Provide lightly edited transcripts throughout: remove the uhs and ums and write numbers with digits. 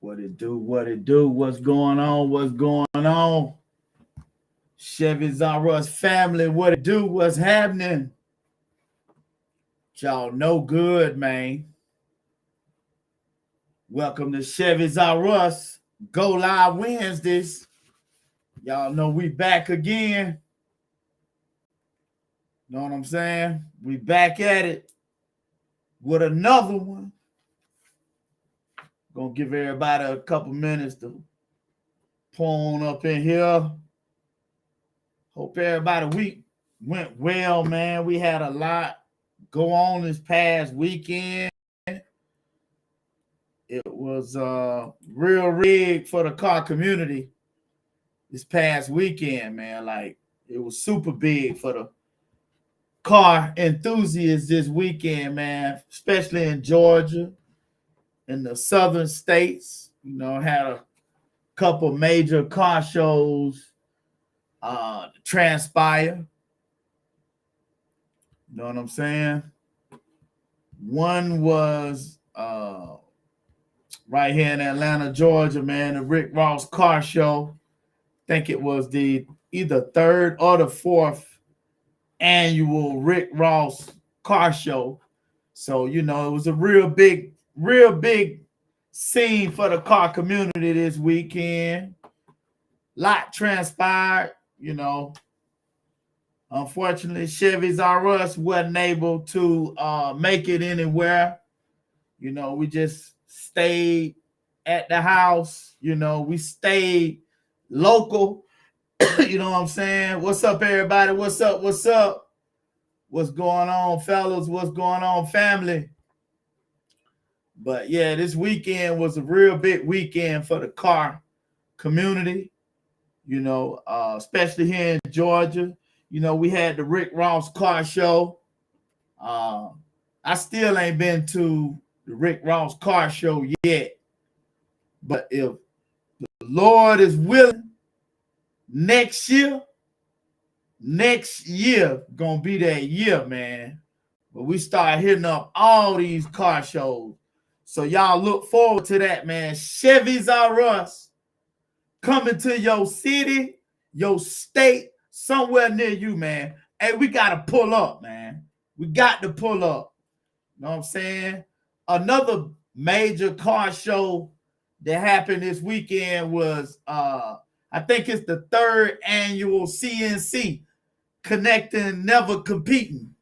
What it do? What it do? What's going on? What's going on? Chevys R Us Family, what it do? What's happening? Y'all know good, man. Welcome to Chevys R Us Go Live Wednesdays. Y'all know we back again. Know what I'm saying? We back at it with another one. Gonna give everybody a couple minutes to pull on up in here. Hope everybody week went well, man. We had a lot go on this past weekend. It was real rig for the car community this past weekend, man. Like, it was super big for the car enthusiasts this weekend, man, especially in Georgia, in the southern states. You know, had a couple major car shows transpire. You know what I'm saying? One was right here in Atlanta, Georgia, man, the Rick Ross car show. I think it was the either third or the fourth annual Rick Ross car show. So, you know, it was a real big scene for the car community this weekend. Lot transpired, you know. Unfortunately, Chevys R Us wasn't able to make it anywhere. You know, we just stayed at the house. You know, we stayed local. You know what I'm saying? What's up, everybody? What's up? What's up? What's going on, fellas? What's going on, family? But yeah, this weekend was a real big weekend for the car community, you know, especially here in Georgia. You know, we had the Rick Ross car show. I still ain't been to the Rick Ross car show yet. But if the Lord is willing, next year gonna be that year, man. But we start hitting up all these car shows. So y'all look forward to that, man. Chevys R Us coming to your city, your state, somewhere near you, man. Hey, we got to pull up, man. We got to pull up. You know what I'm saying? Another major car show that happened this weekend was, I think it's the third annual CNC, Connecting, Never Competing.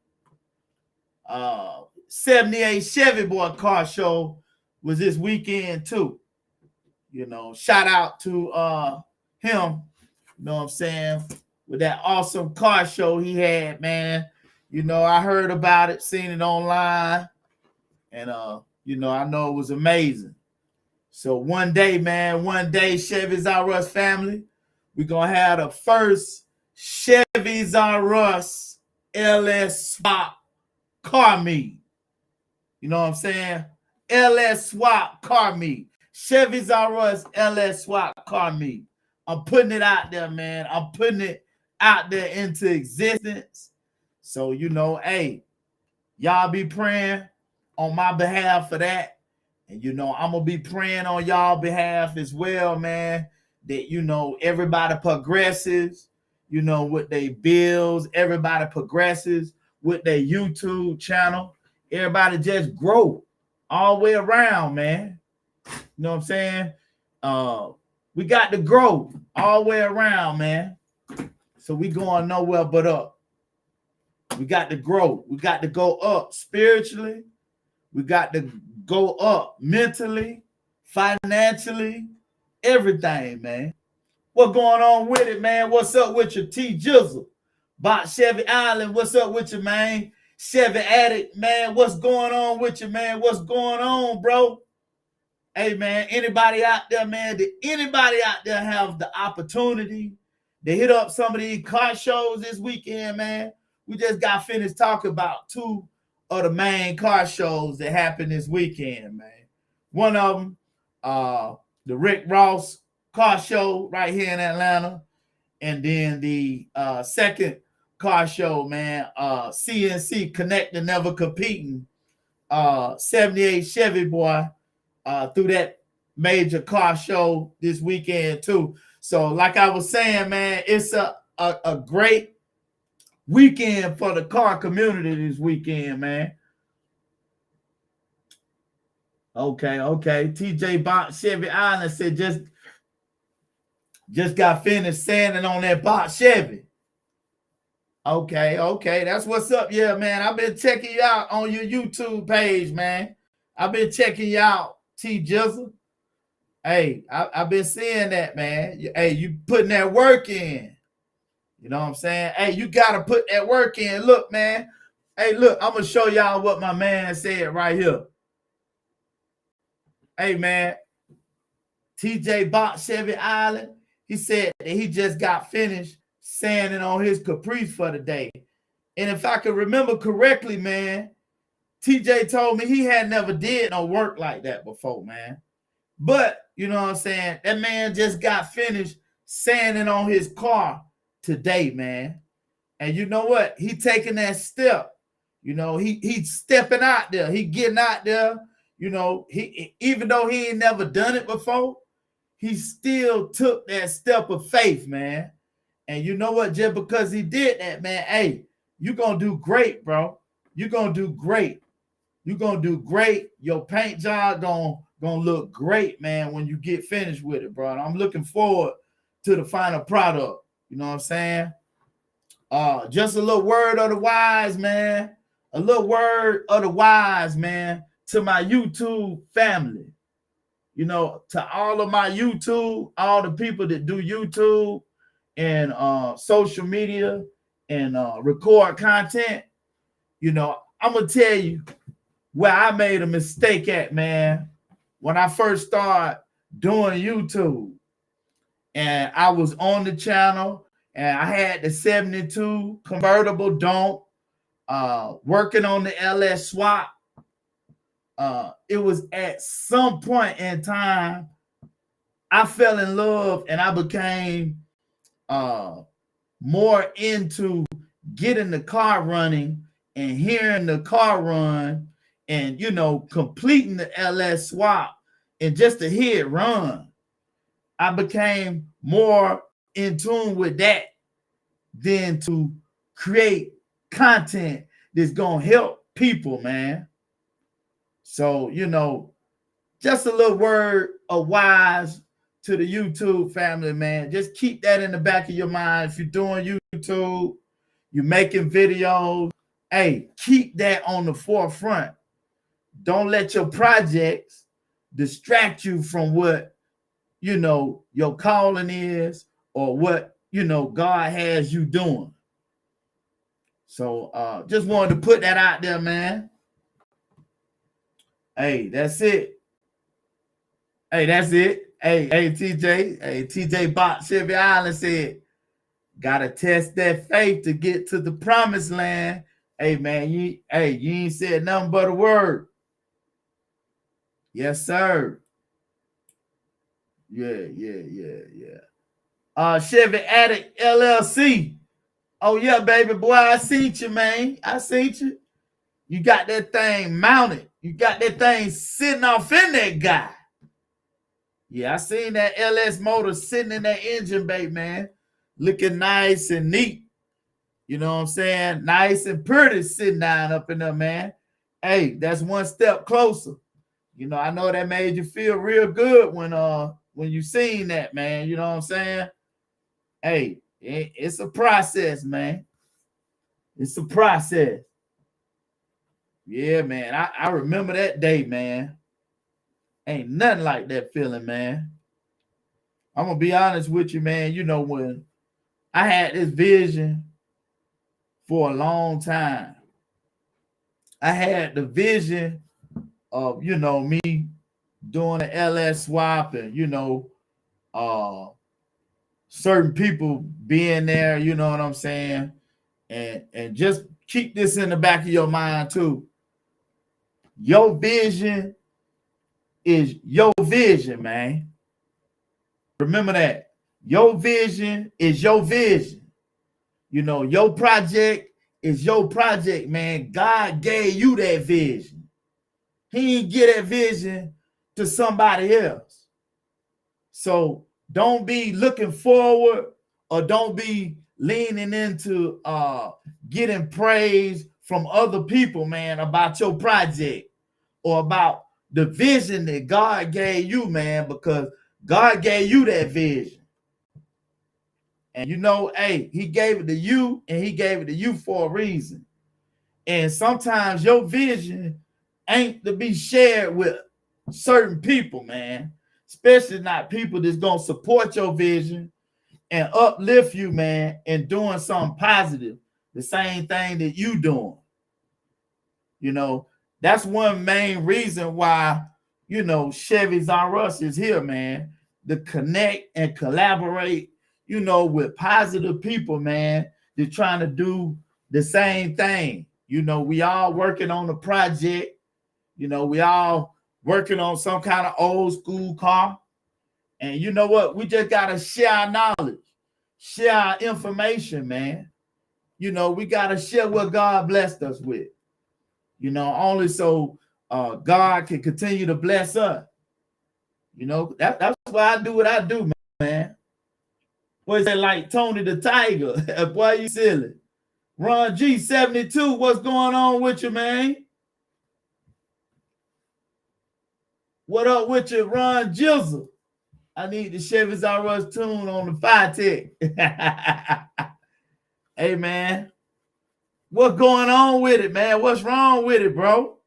78 Chevy Boy car show was this weekend too. You know, shout out to him, you know what I'm saying, with that awesome car show he had, man. You know, I heard about it, seen it online, and you know, I know it was amazing. So one day, Chevys R Us Family, we're gonna have the first Chevys R Us LS swap car meet. You know what I'm saying? LS swap car meet. Chevys R Us LS swap car meet. I'm putting it out there, man. I'm putting it out there into existence. So, you know, hey, y'all be praying on my behalf for that. And, you know, I'm going to be praying on y'all behalf as well, man, that, you know, everybody progresses, you know, with their bills. Everybody progresses with their YouTube channel. Everybody just grow all the way around, man. You know what I'm saying? We got to grow all the way around, man. So we going nowhere but up. We got to grow. We got to go up spiritually. We got to go up mentally, financially, everything, man. What going on with it, man? What's up with your T Jizzle? Bot Chevy Island, what's up with you, man? Chevy Addict, man, what's going on with you, man? What's going on, bro? Hey, man, anybody out there, man? Did anybody out there have the opportunity to hit up some of these car shows this weekend, man? We just got finished talking about two of the main car shows that happened this weekend, man. One of them, the Rick Ross car show right here in Atlanta. And then the second car show, man, CNC, Connecting, Never Competing, 78 Chevy Boy, through that major car show this weekend too. So like I was saying, man, it's a great weekend for the car community this weekend, man. Okay. TJ Box Chevy Island said just got finished sanding on that box Chevy. Okay. That's what's up. Yeah, man. I've been checking you out on your YouTube page, man. I've been checking you out, T Jizzle. Hey, I've been seeing that, man. Hey, you putting that work in. You know what I'm saying? Hey, you got to put that work in. Look, man. Hey, look, I'm going to show y'all what my man said right here. Hey, man. TJ Box Chevy Island, he said that he just got finished sanding on his Caprice for the day. And if I can remember correctly, man, TJ told me he had never did no work like that before, man. But, you know what I'm saying? That man just got finished sanding on his car today, man. And you know what? He taking that step. You know, he's stepping out there. He getting out there. You know, he even though he ain't never done it before, he still took that step of faith, man. And you know what? Just because he did that, man, hey, you're going to do great, bro. You're going to do great. You're going to do great. Your paint job going to look great, man, when you get finished with it, bro. And I'm looking forward to the final product. You know what I'm saying? Just a little word of the wise, man. A little word of the wise, man, to my YouTube family. You know, to all of my YouTube, all the people that do YouTube and social media and record content, you know, I'm going to tell you where I made a mistake at, man, when I first started doing YouTube. And I was on the channel and I had the 72 convertible dump, working on the LS swap. It was at some point in time I fell in love and I became more into getting the car running and hearing the car run and, you know, completing the LS swap and just to hear it run. I became more in tune with that than to create content that's going to help people, man. So, you know, just a little word of wise to the YouTube family, man. Just keep that in the back of your mind. If you're doing YouTube, you're making videos, hey, keep that on the forefront. Don't let your projects distract you from what, you know, your calling is or what, you know, God has you doing. So just wanted to put that out there, man. Hey, that's it. Hey, that's it. Hey, TJ. Hey, TJ Box Chevy Island said, gotta test that faith to get to the promised land. Hey, man, you ain't said nothing but a word. Yes, sir. Yeah. Chevy Addict LLC. Oh, yeah, baby boy, I seen you, man. I seen you. You got that thing mounted. You got that thing sitting off in that guy. Yeah, I seen that LS motor sitting in that engine bay, man. Looking nice and neat. You know what I'm saying? Nice and pretty sitting down up in there, man. Hey, that's one step closer. You know, I know that made you feel real good when you seen that, man. You know what I'm saying? Hey, it's a process, man. It's a process. Yeah, man. I remember that day, man. Ain't nothing like that feeling, man. I'm going to be honest with you, man. You know, when I had this vision for a long time, I had the vision of, you know, me doing an LS swap and, you know, certain people being there, you know what I'm saying? And just keep this in the back of your mind too. Your vision is your vision, man. Remember that. Your vision is your vision. You know, your project is your project, man. God gave you that vision. He didn't give that vision to somebody else. So don't be looking forward or don't be leaning into getting praise from other people, man, about your project or about the vision that God gave you, man, because God gave you that vision. And you know, hey, he gave it to you and he gave it to you for a reason. And sometimes your vision ain't to be shared with certain people, man, especially not people that's going to support your vision and uplift you, man, and doing something positive, the same thing that you doing. You know, that's one main reason why, you know, Chevys R Us is here, man, to connect and collaborate, you know, with positive people, man. They're trying to do the same thing. You know, we all working on a project. You know, we all working on some kind of old school car. And you know what? We just got to share our knowledge, share our information, man. You know, we got to share what God blessed us with. You know, only so God can continue to bless us. You know, that's why I do what I do, man. What is that, like Tony the Tiger? Boy, you silly. Ron G 72, what's going on with you, man? What up with you, Ron Jizzle? I need the Chevys R Us tune on the Fire Tech. Hey, man. What's going on with it, man? What's wrong with it, bro?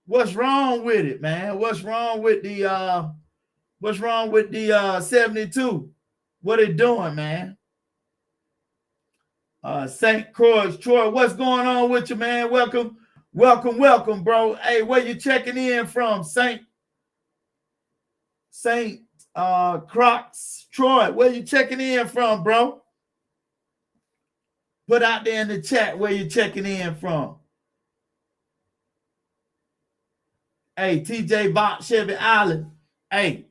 What's wrong with it, man? What's wrong with the 72? What it doing, man? St. Croix Troy, what's going on with you, man? Welcome, bro. Hey, where you checking in from? St. Croix Troy, where you checking in from, bro? Put out there in the chat where you checking in from. Hey, TJ Bot Chevy Island. Hey,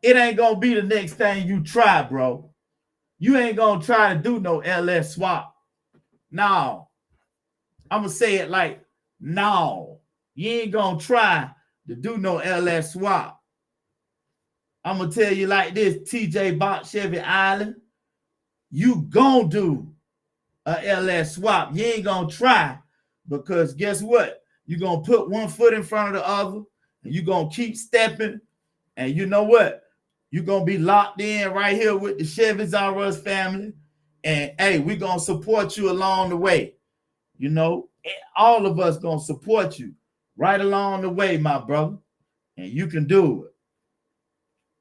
it ain't gonna be the next thing you try, bro. You ain't gonna try to do no LS swap. No. I'm gonna say it like, no. You ain't gonna try to do no LS swap. I'm gonna tell you like this, TJ Bot Chevy Island. You gonna do a LS swap. You ain't gonna try, because guess what? You're gonna put one foot in front of the other, and you're gonna keep stepping. And you know what? You're gonna be locked in right here with the Chevys R Us family. And hey, we're gonna support you along the way. You know, all of us gonna support you right along the way, my brother. And you can do it.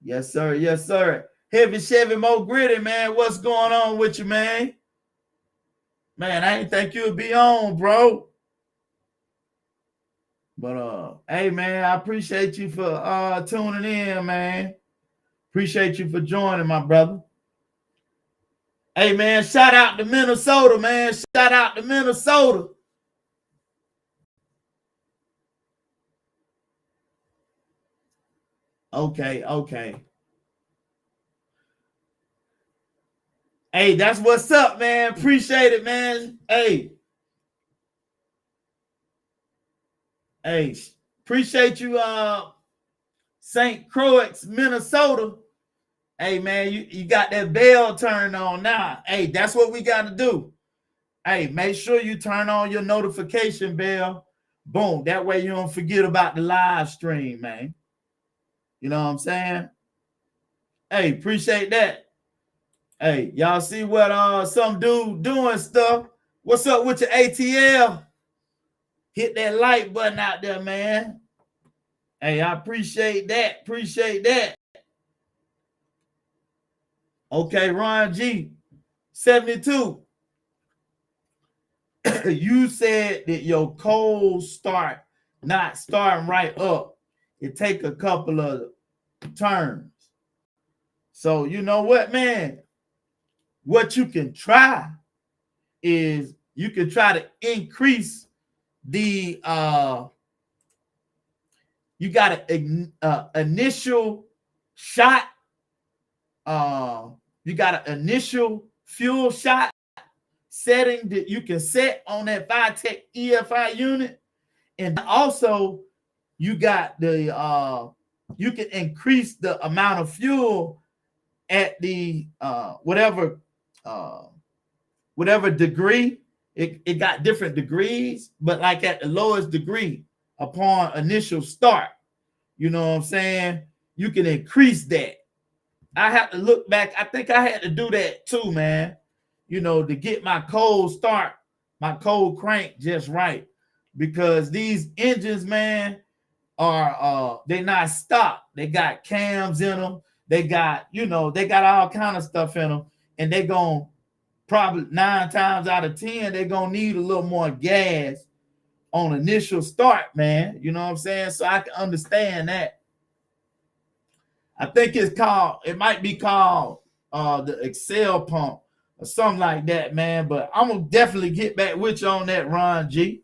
Yes, sir. Yes, sir. Heavy Chevy Mo Gritty, man. What's going on with you, man? Man, I didn't think you'd be on, bro. But hey, man, I appreciate you for tuning in, man. Appreciate you for joining, my brother. Hey, man, shout out to Minnesota, man. Shout out to Minnesota. Okay. Hey, that's what's up, man. Appreciate it, man. Hey, appreciate you, St. Croix, Minnesota. Hey, man, you got that bell turned on now. Hey, that's what we got to do. Hey, make sure you turn on your notification bell. Boom. That way you don't forget about the live stream, man. You know what I'm saying? Hey, appreciate that. Hey, y'all see what some dude doing stuff? What's up with your ATL? Hit that like button out there, man. Hey, I appreciate that. Appreciate that. Okay, Ron G, 72. You said that your coals start not starting right up. It take a couple of turns. So you know what, man? What you can try is you can try to increase the you got an initial shot. You got an initial fuel shot setting that you can set on that ViTech EFI unit. And also you got the you can increase the amount of fuel at the whatever degree. It got different degrees, but like at the lowest degree upon initial start, you know what I'm saying, you can increase that. I have to look back. I think I had to do that too, man, you know, to get my cold start, my cold crank just right, because these engines, man, are they not stock. They got cams in them. They got, you know, they got all kind of stuff in them, and they gonna probably 9 times out of 10 they're gonna need a little more gas on initial start, man. You know what I'm saying? So I can understand that. I think it's called, it might be called the Excel pump or something like that, man. But I'm gonna definitely get back with you on that, Ron G.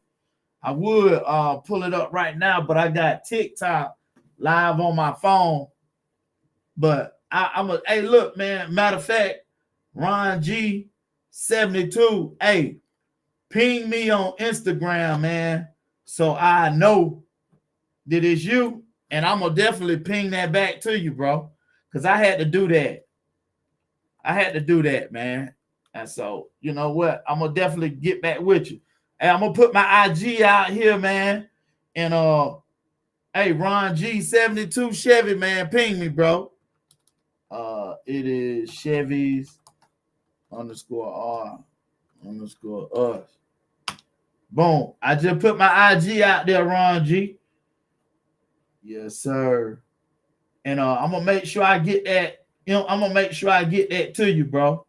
I would pull it up right now, but I got TikTok live on my phone. But I'm a, hey, look, man, matter of fact, Ron G 72, hey, ping me on Instagram, man, so I know that it's you, and I'm gonna definitely ping that back to you, bro, because I had to do that. I had to do that, man. And so, you know what? I'm gonna definitely get back with you. Hey, I'm gonna put my IG out here, man. And hey, Ron G 72 Chevy, man, ping me, bro. It is Chevy's _R _ us. Boom. I just put my IG out there, Ron G. Yes, sir. And I'm gonna make sure I get that. You know, I'm gonna make sure I get that to you, bro,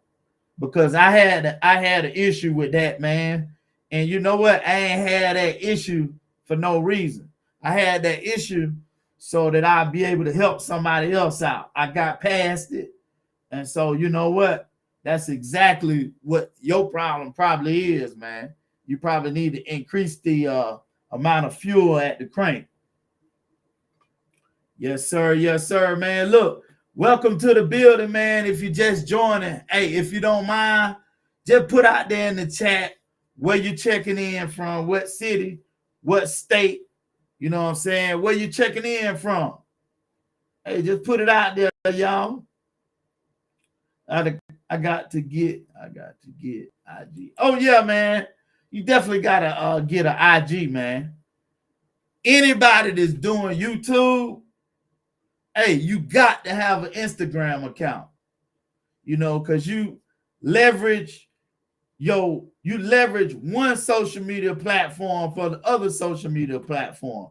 because I had an issue with that, man. And you know what? I ain't had that issue for no reason. I had that issue so that I'd be able to help somebody else out. I got past it, and so you know what? That's exactly what your problem probably is, man. You probably need to increase the amount of fuel at the crank. Yes, sir. Yes, sir, man. Look, welcome to the building, man. If you're just joining, hey, if you don't mind, just put out there in the chat where you're checking in from, what city, what state, you know what I'm saying, where you checking in from. Hey, just put it out there, y'all. I got to get IG. Oh yeah, man. You definitely gotta get an IG, man. Anybody that's doing YouTube, hey, you got to have an Instagram account. You know, because you leverage one social media platform for the other social media platform.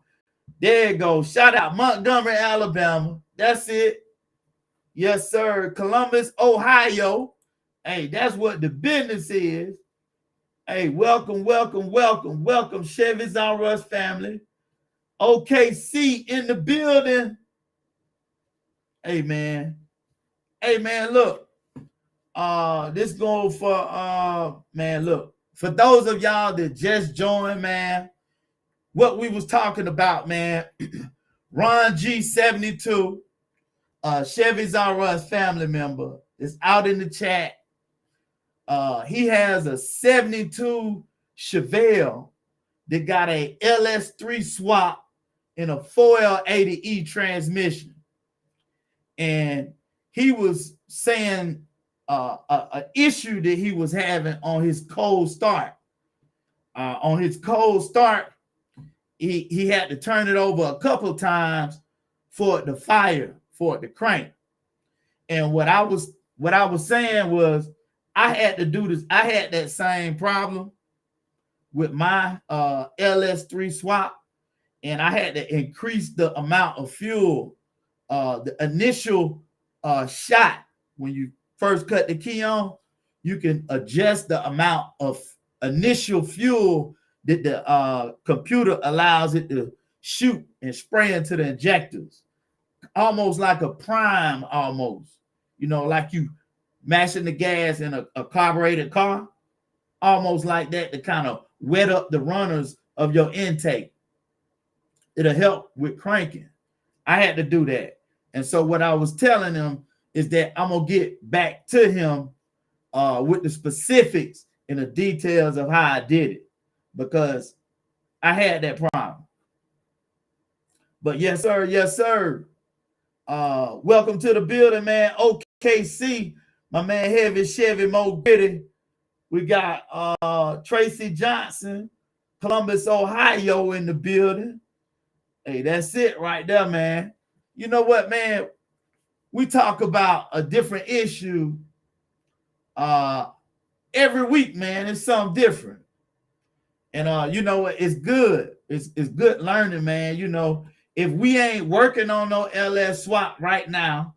There you go. Shout out Montgomery, Alabama. That's it. Yes, sir. Columbus, Ohio. Hey, that's what the business is. Hey, welcome, welcome, welcome, welcome, Chevys R Us Family. OKC in the building. Hey, man. Hey, man, look. This goes for, man, look. For those of y'all that just joined, man, what we was talking about, man, Ron G 72, Chevy's R Us family member, is out in the chat. He has a 72 Chevelle that got a LS3 swap in a 4L80E transmission. And he was saying an issue that he was having on his cold start. He had to turn it over a couple of times for it to fire, for it to crank. And what I was saying was, I had to do this. I had that same problem with my LS3 swap, and I had to increase the amount of fuel. The initial shot, when you first cut the key on, you can adjust the amount of initial fuel that the computer allows it to shoot and spray into the injectors, almost like a prime, almost, you know, like you mashing the gas in a carbureted car, almost like that, to kind of wet up the runners of your intake. It'll help with cranking. I had to do that. And so what I was telling him is that I'm going to get back to him with the specifics and the details of how I did it, because I had that problem. But yes, sir. Yes, sir. Welcome to the building, man. OKC, my man Heavy Chevy Mo Gritty. We got Tracy Johnson, Columbus, Ohio in the building. Hey, that's it right there, man. You know what, man? We talk about a different issue every week, man. It's something different. And you know what? It's good. It's good learning, man. You know, if we ain't working on no LS swap right now,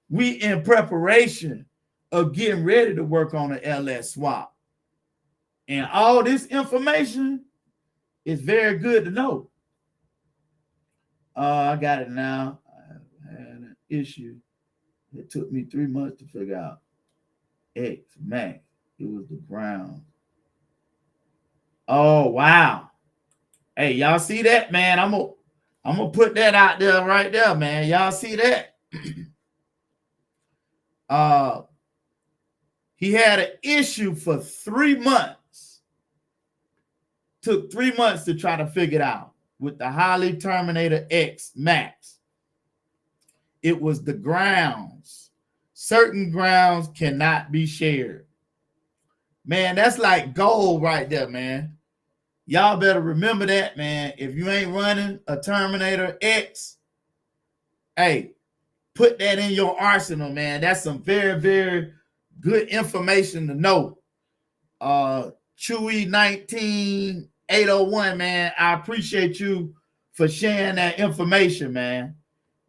we in preparation of getting ready to work on an LS swap. And all this information is very good to know. I got it now. I had an issue. It took me 3 months to figure out. X Max. It was the ground. Oh wow. Hey, y'all see that, man? I'm gonna put that out there right there, man. Y'all see that? He had an issue for 3 months. Took 3 months to try to figure it out with the Harley Terminator X Max. It was the grounds. Certain grounds cannot be shared. Man, that's like gold right there, man. Y'all better remember that, man. If you ain't running a Terminator X, hey, put that in your arsenal, man. That's some very, very good information to know. Chewy 19801, man. I appreciate you for sharing that information, man.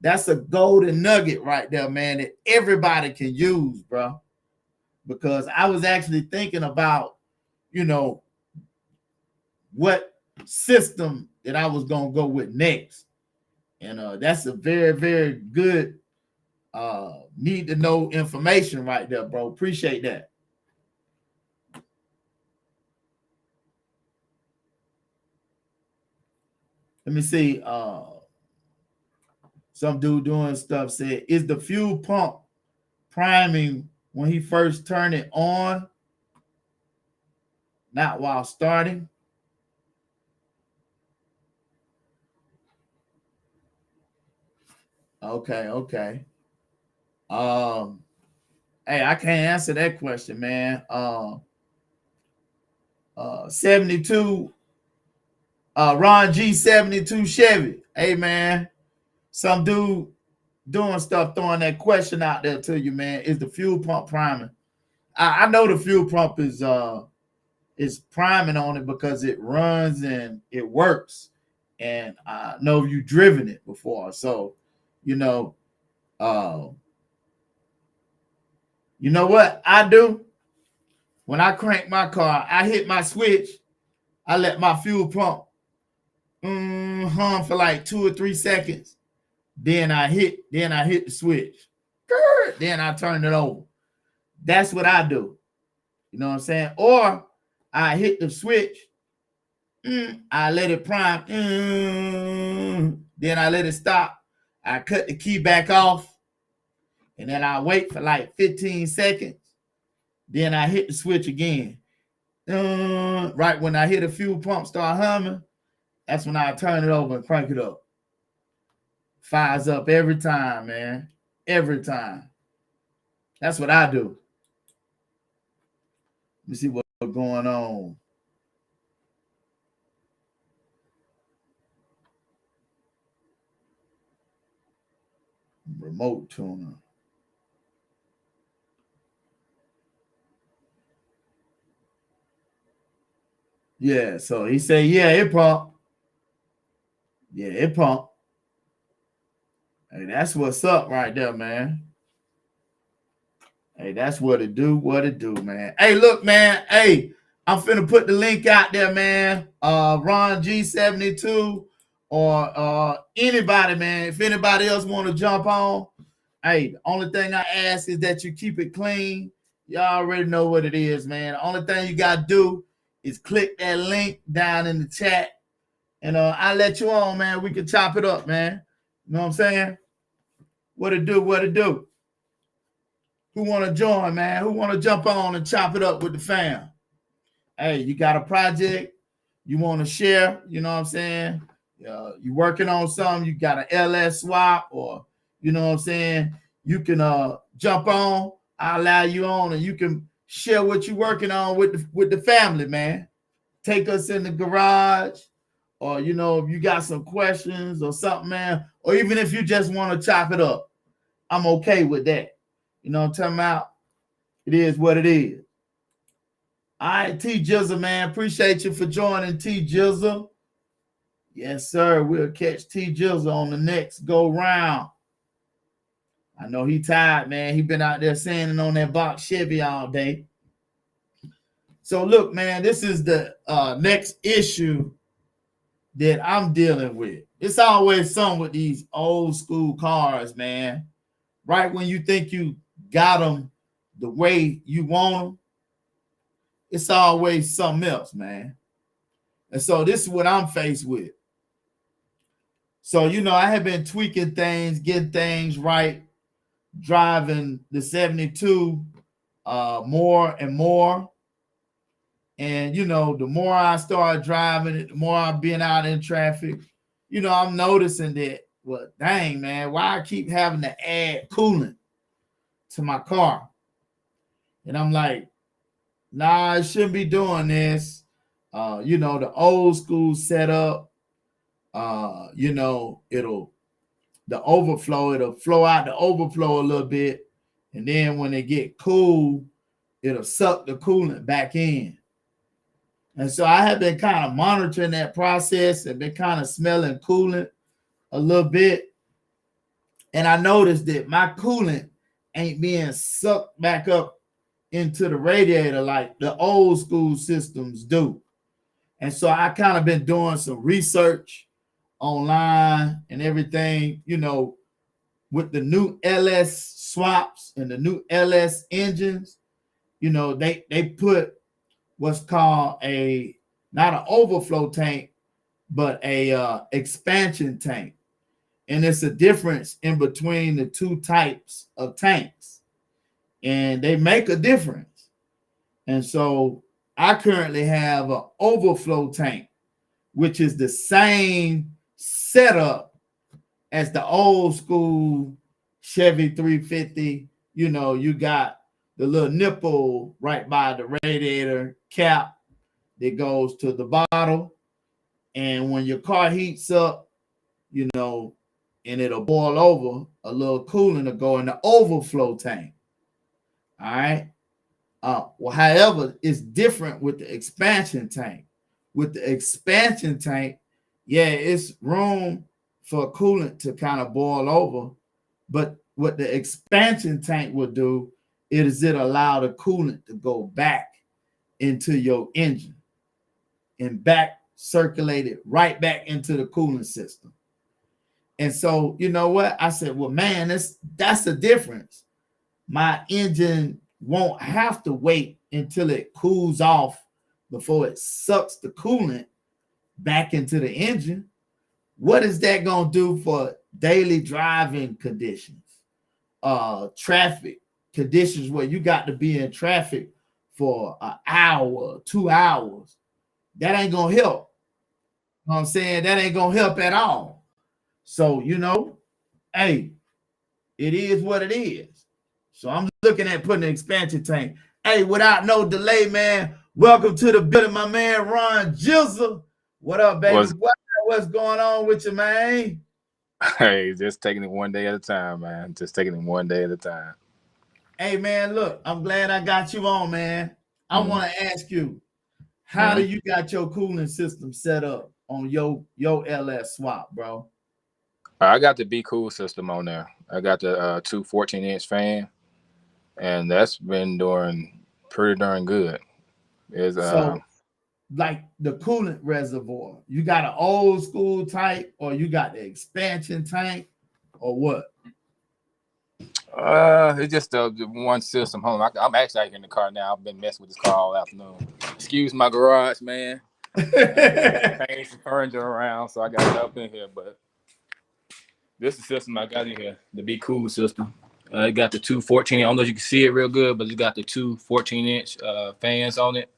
That's a golden nugget right there, man, that everybody can use, bro. Because I was actually thinking about, you know, what system that I was going to go with next. And that's a very, very good need to know information right there, bro. Appreciate that. Let me see. Some dude doing stuff said, is the fuel pump priming when he first turned it on, not while starting? Okay. Hey, I can't answer that question, man. 72 Ron G 72 Chevy. Hey, man, some dude doing stuff throwing that question out there to you, man. Is the fuel pump priming? I know the fuel pump is priming on it because it runs and it works, and I know you've driven it before, so you know what I do when I crank my car. I hit my switch. I let my fuel pump hum for like 2 or 3 seconds. Then I hit the switch. Then I turn it over. That's what I do. You know what I'm saying? Or I hit the switch. I let it prime. Then I let it stop. I cut the key back off. And then I wait for like 15 seconds. Then I hit the switch again. Right when I hear the fuel pump start humming, that's when I turn it over and crank it up. Fires up every time, man. Every time. That's what I do. Let me see what's going on. Remote tuner. Yeah, so he said, yeah, it pump. Yeah, it pump. Hey, that's what's up right there, man. Hey, that's what it do, man. Hey, look, man. Hey, I'm finna put the link out there, man. Ron G72 or anybody, man. If anybody else want to jump on, hey, the only thing I ask is that you keep it clean. Y'all already know what it is, man. The only thing you gotta do is click that link down in the chat, and I'll let you on, man. We can chop it up, man. You know what I'm saying? What it do? Who want to join, man? Who want to jump on and chop it up with the fam? Hey, you got a project you want to share, you know what I'm saying? You working on something, you got an LS swap, or you know what I'm saying, you can jump on. I'll allow you on, and you can share what you're working on with the family, man. Take us in the garage, or you know, if you got some questions or something, man, or even if you just want to chop it up, I'm okay with that. You know what I'm talking about? It is what it is. All right, T Jizzle, man. Appreciate you for joining, T Jizzle. Yes, sir. We'll catch T Jizzle on the next go round. I know he tired, man. He been out there sanding on that box Chevy all day. So look, man, this is the next issue that I'm dealing with. It's always something with these old school cars, man. Right when you think you got them the way you want them, it's always something else, man. And so this is what I'm faced with. So, you know, I have been tweaking things, getting things right, driving the 72 more and more. And, you know, the more I start driving it, the more I'm being out in traffic, you know, I'm noticing that, well, dang, man, why I keep having to add coolant to my car? And I'm like, nah, I shouldn't be doing this. You know, the old school setup, you know, it'll flow out the overflow a little bit. And then when it get cool, it'll suck the coolant back in. And so I have been kind of monitoring that process and been kind of smelling coolant a little bit. And I noticed that my coolant ain't being sucked back up into the radiator like the old school systems do. And so I kind of been doing some research online and everything, you know, with the new LS swaps and the new LS engines. You know, they put what's called not an overflow tank, but a expansion tank. And it's a difference in between the two types of tanks. And they make a difference. And so I currently have an overflow tank, which is the same setup as the old school Chevy 350. You know, you got the little nipple right by the radiator cap that goes to the bottle. And when your car heats up, you know, and it'll boil over, a little coolant will go in the overflow tank. All right. Well, however, it's different with the expansion tank. With the expansion tank, yeah, it's room for coolant to kind of boil over. But what the expansion tank will do is it allow the coolant to go back into your engine and back circulate it right back into the cooling system. And so, you know what? I said, well, man, that's the difference. My engine won't have to wait until it cools off before it sucks the coolant back into the engine. What is that going to do for daily driving conditions? Traffic conditions where you got to be in traffic for an hour, 2 hours. That ain't going to help. You know what I'm saying? That ain't going to help at all. So, you know, hey, it is what it is. So I'm looking at putting an expansion tank. Hey, without no delay, man, welcome to the building, my man, Ron Jizzle. What up, baby? What's going on with you, man? Hey, just taking it one day at a time, man. Just taking it one day at a time. Hey, man, look, I'm glad I got you on, man. I want to ask you, how do you got your cooling system set up on your LS swap, bro? I got the Be Cool system on there. I got the 2 14-inch fan, and that's been doing pretty darn good. So, like the coolant reservoir, you got an old school type, or you got the expansion tank, or what? It's just the one system. Hold on, I'm actually out in the car now. I've been messing with this car all afternoon. Excuse my garage, man. Paying some furniture around, so I got it up in here, but this is the system I got in here, the Be Cool system. It got the 2 14. I don't know if you can see it real good, but it got the 2 14-inch fans on it,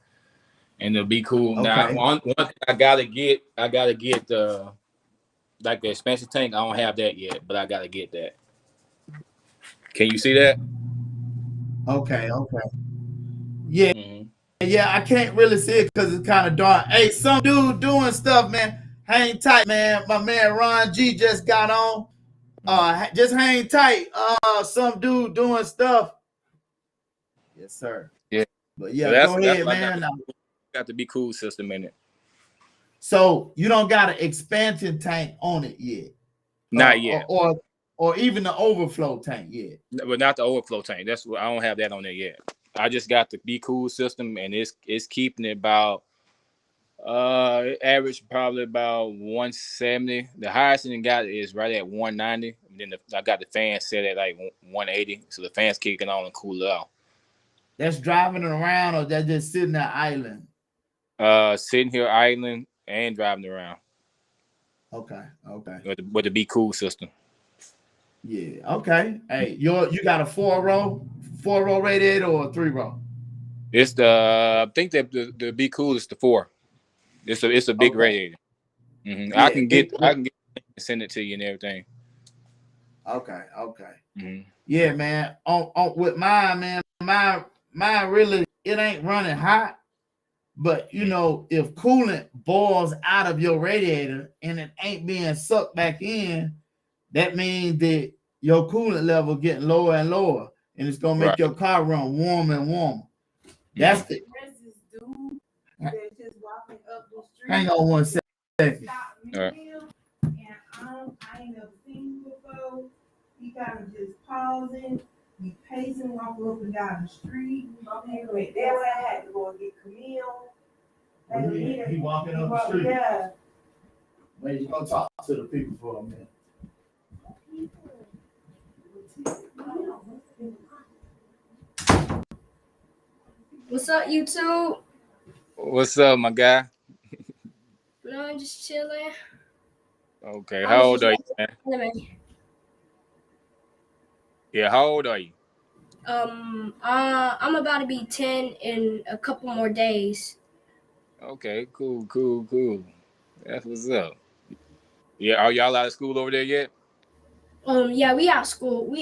and the Be Cool. Okay. Now, one thing I gotta get like the expansion tank. I don't have that yet, but I gotta get that. Can you see that? Okay. Yeah. Yeah, I can't really see it because it's kind of dark. Hey, some dude doing stuff, man. Hang tight, man. My man Ron G just got on. Just hang tight. Some dude doing stuff. Yes, sir. Yeah. But yeah, go ahead, man. Got the Be Cool system in it. So you don't got an expansion tank on it yet? Not yet. Or even the overflow tank yet? But not the overflow tank. That's what I don't have that on there yet. I just got the Be Cool system, and it's keeping it about average probably about 170. The highest it got is right at 190. And then I got the fan set at like 180, so the fan's kicking on and cool it off. That's driving it around, or that's just sitting there island? Sitting here idling and driving around. Okay. With the Be Cool system. Yeah. Okay. Hey, you got a 4-row radiator or a 3-row? It's I think that the Be Cool is the 4. It's a big radiator. Mm-hmm. Yeah, I can get send it to you and everything. Okay. Mm-hmm. Yeah, man. On with mine, man. Mine really, it ain't running hot. But you know, if coolant boils out of your radiator and it ain't being sucked back in, that means that your coolant level getting lower and lower, and it's gonna make your car run warmer and warmer. That's the. Hang on 1 second. All right. And I ain't never seen before. He kind of just pausing, he pacing, walking up and down the street. Anyway, that's why I had to go and get Camille. He walking up the street. Yeah. Wait, you gonna talk to the people for a minute. What's up, YouTube? What's up, my guy? No, I'm just chilling. Okay, how old are you, man? Yeah, how old are you? I'm about to be 10 in a couple more days. Okay, cool. That's what's up. Yeah, are y'all out of school over there yet? Yeah, we out school.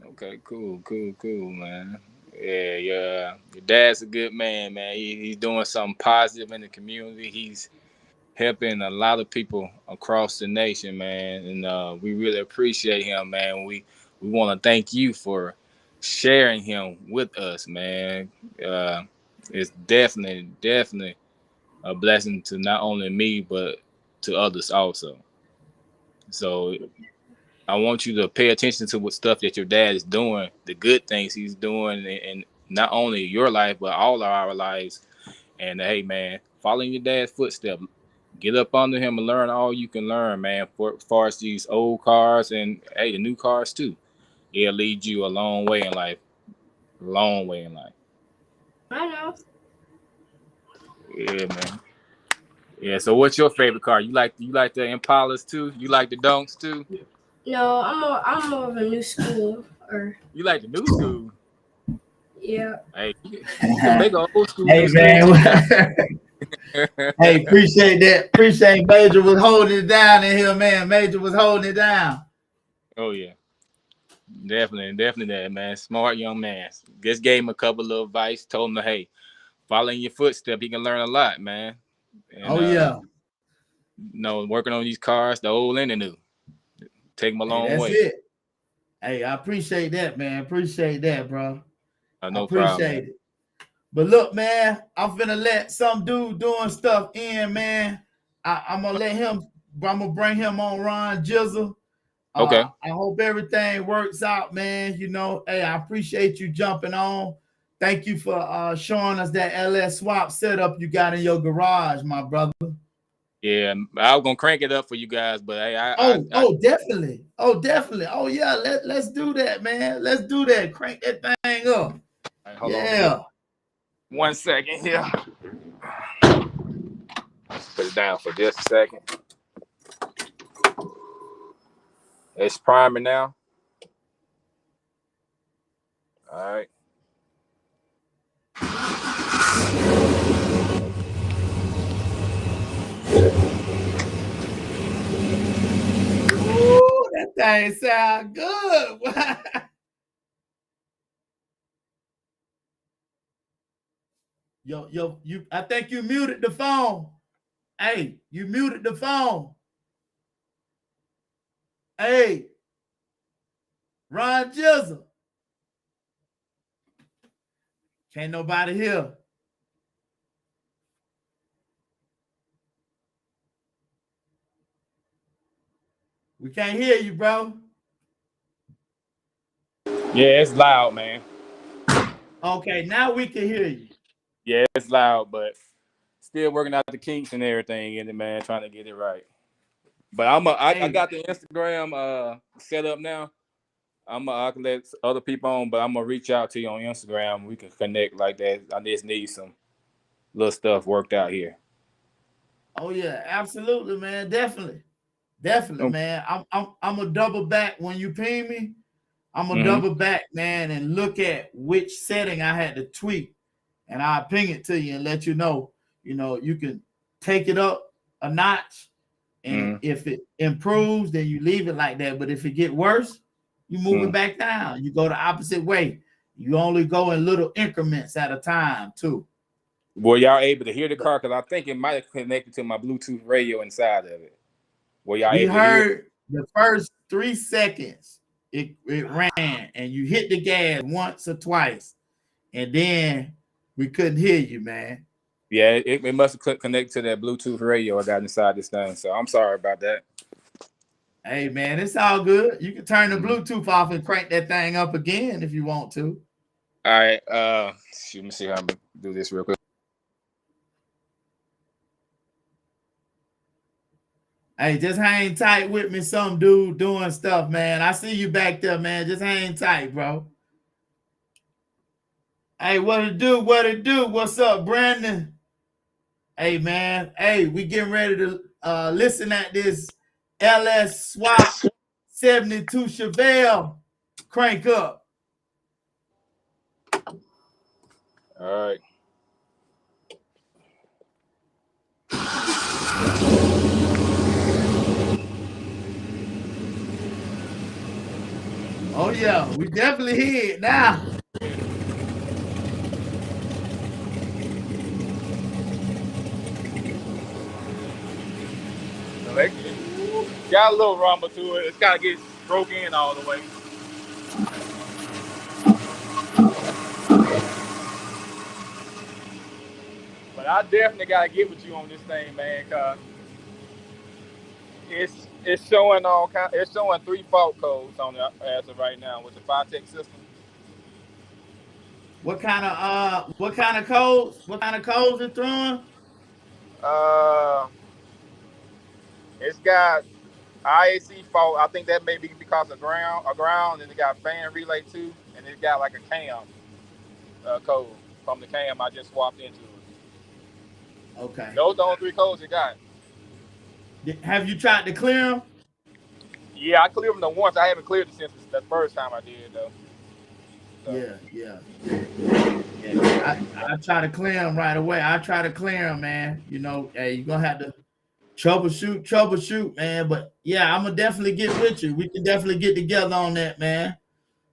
Okay, cool, man. Yeah, your dad's a good man. He's doing something positive in the community. He's helping a lot of people across the nation, man. And we really appreciate him, man. We want to thank you for sharing him with us, man. It's definitely a blessing to not only me, but to others also. So I want you to pay attention to what stuff that your dad is doing, the good things he's doing, and not only your life, but all of our lives. And hey, man, following your dad's footsteps. Get up under him and learn all you can learn, man, as far as these old cars and, hey, the new cars too. It'll lead you a long way in life. I know. Yeah, man. Yeah, so what's your favorite car? You like the Impalas too? You like the Donks too? No, I'm more of a new school. You like the new school? Yeah. Hey, you can make an old school. Hey, man. Hey, appreciate that. Appreciate Major was holding it down in here, man. Major was holding it down. Oh, yeah. Definitely that, man. Smart young man. Just gave him a couple of advice. Told him, hey, following your footsteps, he can learn a lot, man. And, working on these cars, the old and the new. Take him a long way. That's it. Hey, I appreciate that, man. Appreciate that, bro. No problem. It. But look, man, I'm finna let some dude doing stuff in, man. I'm gonna bring him on Ron Jizzle. Okay. I hope everything works out, man. You know, hey, I appreciate you jumping on. Thank you for showing us that LS swap setup you got in your garage, my brother. Yeah, I was gonna crank it up for you guys, but hey, definitely. Oh, yeah, let's do that, man. Let's do that. Crank that thing up. Right, hold on. 1 second here. Put it down for just a second. It's priming now. All right. Ooh, That thing sound good. You. I think you muted the phone. Hey, you muted the phone. Hey, Ron Jizzle. Can't nobody hear. We can't hear you, bro. Yeah, it's loud, man. Okay, now we can hear you. Yeah, it's loud, but still working out the kinks and everything in it, man, trying to get it right. But I got the Instagram set up now. I can let other people on, but I'm gonna reach out to you on Instagram. We can connect like that. I just need some little stuff worked out here. Oh yeah, absolutely, man. Definitely, man. I'm gonna double back when you ping me. I'm gonna double back, man, and look at which setting I had to tweak, and I'll ping it to you and let you know. You know, you can take it up a notch, and if it improves, then you leave it like that. But if it get worse, you move it back down. You go the opposite way. You only go in little increments at a time, too. Were y'all able to hear the car? Because I think it might have connected to my Bluetooth radio inside of it. Were y'all able to hear? The first 3 seconds it ran, and you hit the gas once or twice, and then we couldn't hear you, man. Yeah, it must have connected to that Bluetooth radio I got inside this thing. So I'm sorry about that. Hey, man, it's all good. You can turn the Bluetooth off and crank that thing up again if you want to. All right. Let me see how I'm going to do this real quick. Hey, just hang tight with me, some dude doing stuff, man. I see you back there, man. Just hang tight, bro. Hey, what it do? What it do? What's up, Brandon? Hey, man. Hey, we getting ready to listen at this LS Swap 72 Chevelle crank up. All right. Oh, yeah. We definitely hear it now. Got a little rumble to it. It's got to get broke in all the way. But I definitely got to get with you on this thing, man, because it's showing it's showing 3 fault codes on it as of right now with the Tech system. What kind of codes? What kind of codes it throwing? It's got IAC fault. I think that may be because of ground, and it got fan relay too, and it got like a cam code from the cam I just swapped into it. Okay. Those are the only 3 codes it got. Have you tried to clear them? Yeah, I cleared them once. I haven't cleared it since the first time I did though. So. Yeah. I try to clear them right away. I try to clear them, man. You know, hey, you're gonna have to troubleshoot, man. But yeah, I'm gonna definitely get with you. We can definitely get together on that, man.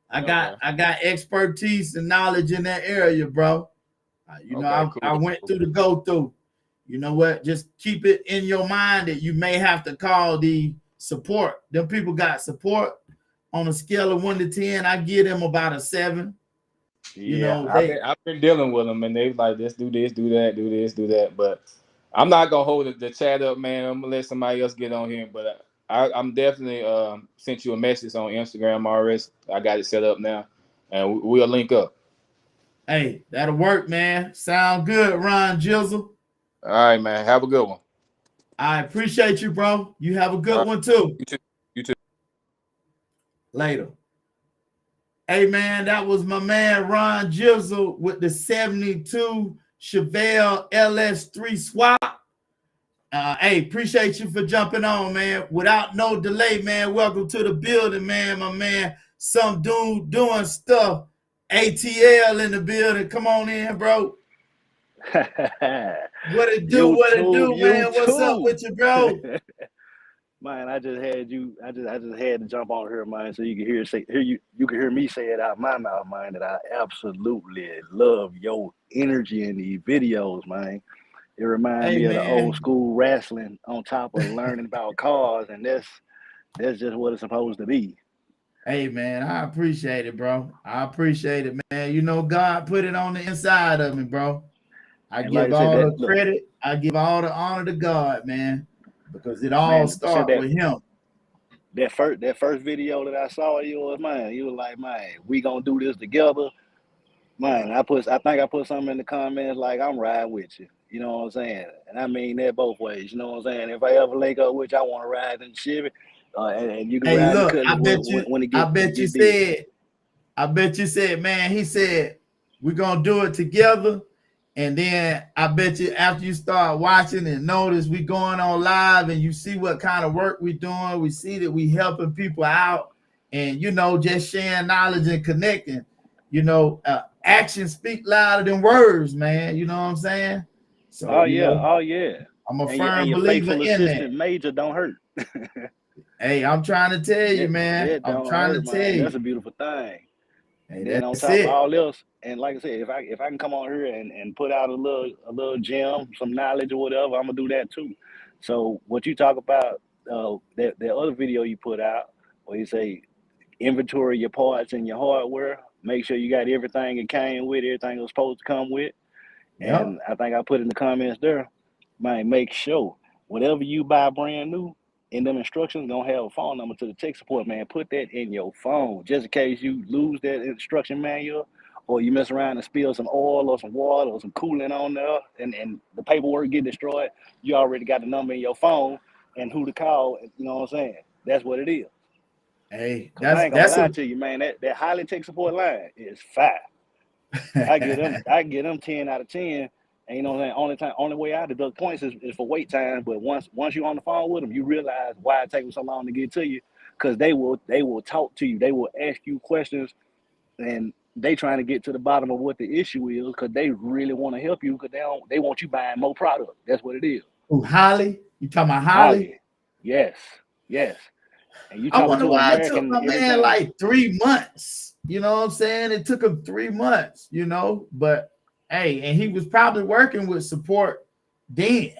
I got expertise and knowledge in that area, bro. I went through the go-through. You know what? Just keep it in your mind that you may have to call the support. Them people got support on a scale of 1 to 10. I give them about a 7. Yeah, you know, I've been dealing with them, and they like, let's do this, do that, do this, do that. But I'm not gonna hold the chat up, man. I'm gonna let somebody else get on here. But I'm definitely sent you a message on Instagram already. I got it set up now, and we'll link up. Hey, that'll work, man. Sound good, Ron Jizzle. All right, man. Have a good one. I appreciate you, bro. You have a good one too. You too. Later. Hey, man, that was my man Ron Jizzle with the 72 Chevelle LS3 swap. Hey, appreciate you for jumping on, man. Without no delay, man, welcome to the building, man. My man, some dude doing stuff. ATL in the building. Come on in, bro. What it do, man? What's up with you, bro? Man, I just had to jump on here, man, so you can you can hear me say it out my mouth, man, that I absolutely love your energy in these videos, man. It reminds Hey me of the old man, school wrestling on top of learning about cars, and that's just what it's supposed to be. hey man, I appreciate it, bro. I appreciate it, man. You know, God put it on the inside of me, bro. I And like give I said, all that the look, credit, I give all the honor to God, man, because it all man, said starts with him. that first video that I saw of yours, man, you was like, man, we gonna do this together. Man, I think I put something in the comments like I'm riding with you. You know what I'm saying? And I mean that both ways. You know what I'm saying? If I ever link up with you, I want to ride in the Chevy, and you can Hey, ride in the look, Cutlass when it I get when it bet you get deep. said, man, he said, we're gonna do it together. And then I bet you after you start watching and notice we going on live and you see what kind of work we doing, we see that we helping people out and you know, just sharing knowledge and connecting, you know, actions speak louder than words, man. You know what I'm saying? So, Oh you yeah, know, oh yeah. I'm a And firm your believer faithful in that. assistant major don't hurt. Hey, I'm trying to tell you, man. That I'm don't trying to hurt, tell man. That's you. a beautiful thing. Hey, And then on that's top of it. all else, and like I said, if I can come on here and put out a little gem, some knowledge or whatever, I'm gonna do that too. So what you talk about, that other video you put out, where you say inventory your parts and your hardware, make sure you got everything it came with, everything it was supposed to come with. Yep. And I think I put in the comments there, man, make sure whatever you buy brand new, in them instructions gonna have a phone number to the tech support, man. Put that in your phone just in case you lose that instruction manual or you mess around and spill some oil or some water or some coolant on there and the paperwork get destroyed. You already got the number in your phone and who to call, you know what I'm saying? That's what it is. Hey, Cause I ain't gonna that's lie a to you, man. That highly tech support line is fire. I get them 10 out of 10. And you know what I'm saying? Only way I deduct points is for wait time. But once you're on the phone with them, you realize why it takes so long to get to you. Because they will talk to you. They will ask you questions and they trying to get to the bottom of what the issue is because they really want to help you because they want you buying more product. That's what it is. Ooh, Holly. You talking about Holly? Holly. Yes. Yes. And you I talking wonder to an why it took American my every man time. like 3 months. You know what I'm saying? It took him 3 months, you know, but hey, and he was probably working with support then.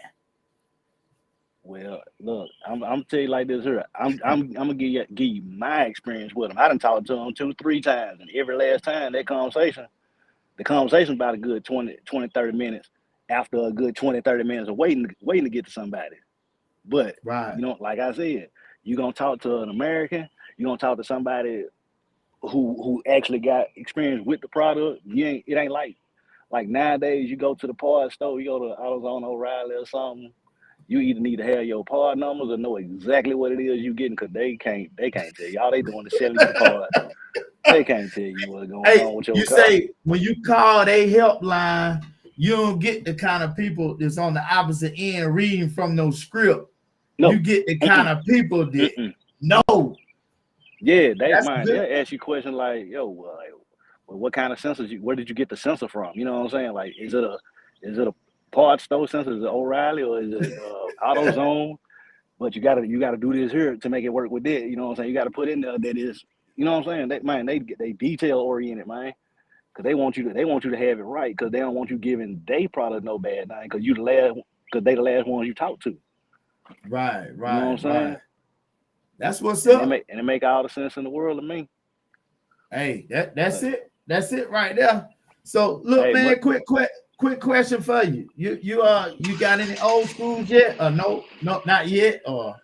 Well, look, I'm tell you like this here. I'm gonna give you my experience with them. I done talked to them 2, 3 times, and every last time the conversation about a good 20, 30 minutes after a good 20, 30 minutes of waiting to get to somebody. But Right. you know, like I said, you're gonna talk to an American, you're gonna talk to somebody who actually got experience with the product. It ain't like nowadays you go to the parts store, you go to AutoZone, O'Reilly or something. You either need to have your part numbers or know exactly what it is you getting because they can't tell you. All they doing is selling you the part. They can't tell you what's going Hey, on with your you car. say when you call a helpline, you don't get the kind of people that's on the opposite end reading from no script. You No. get the kind Mm-mm. of people that Mm-mm. know. Yeah, That's they'll good. ask you questions like, yo, well, what kind of sensors where did you get the sensor from? You know what I'm saying? Like, is it a part store sensor? Is it O'Reilly or is it AutoZone? But you gotta do this here to make it work with that. You know what I'm saying? You gotta put in there that is, you know what I'm saying? They detail oriented, man. Cause they want you to have it right. Cause they don't want you giving their product no bad name. Cause they the last ones you talk to. Right, You know what I'm right. saying? That's what's And it up. make all the sense in the world to me. Hey, that's But it. That's it right there. So look, hey, man, quick question for you. You got any old schools yet? Or no, not yet. Or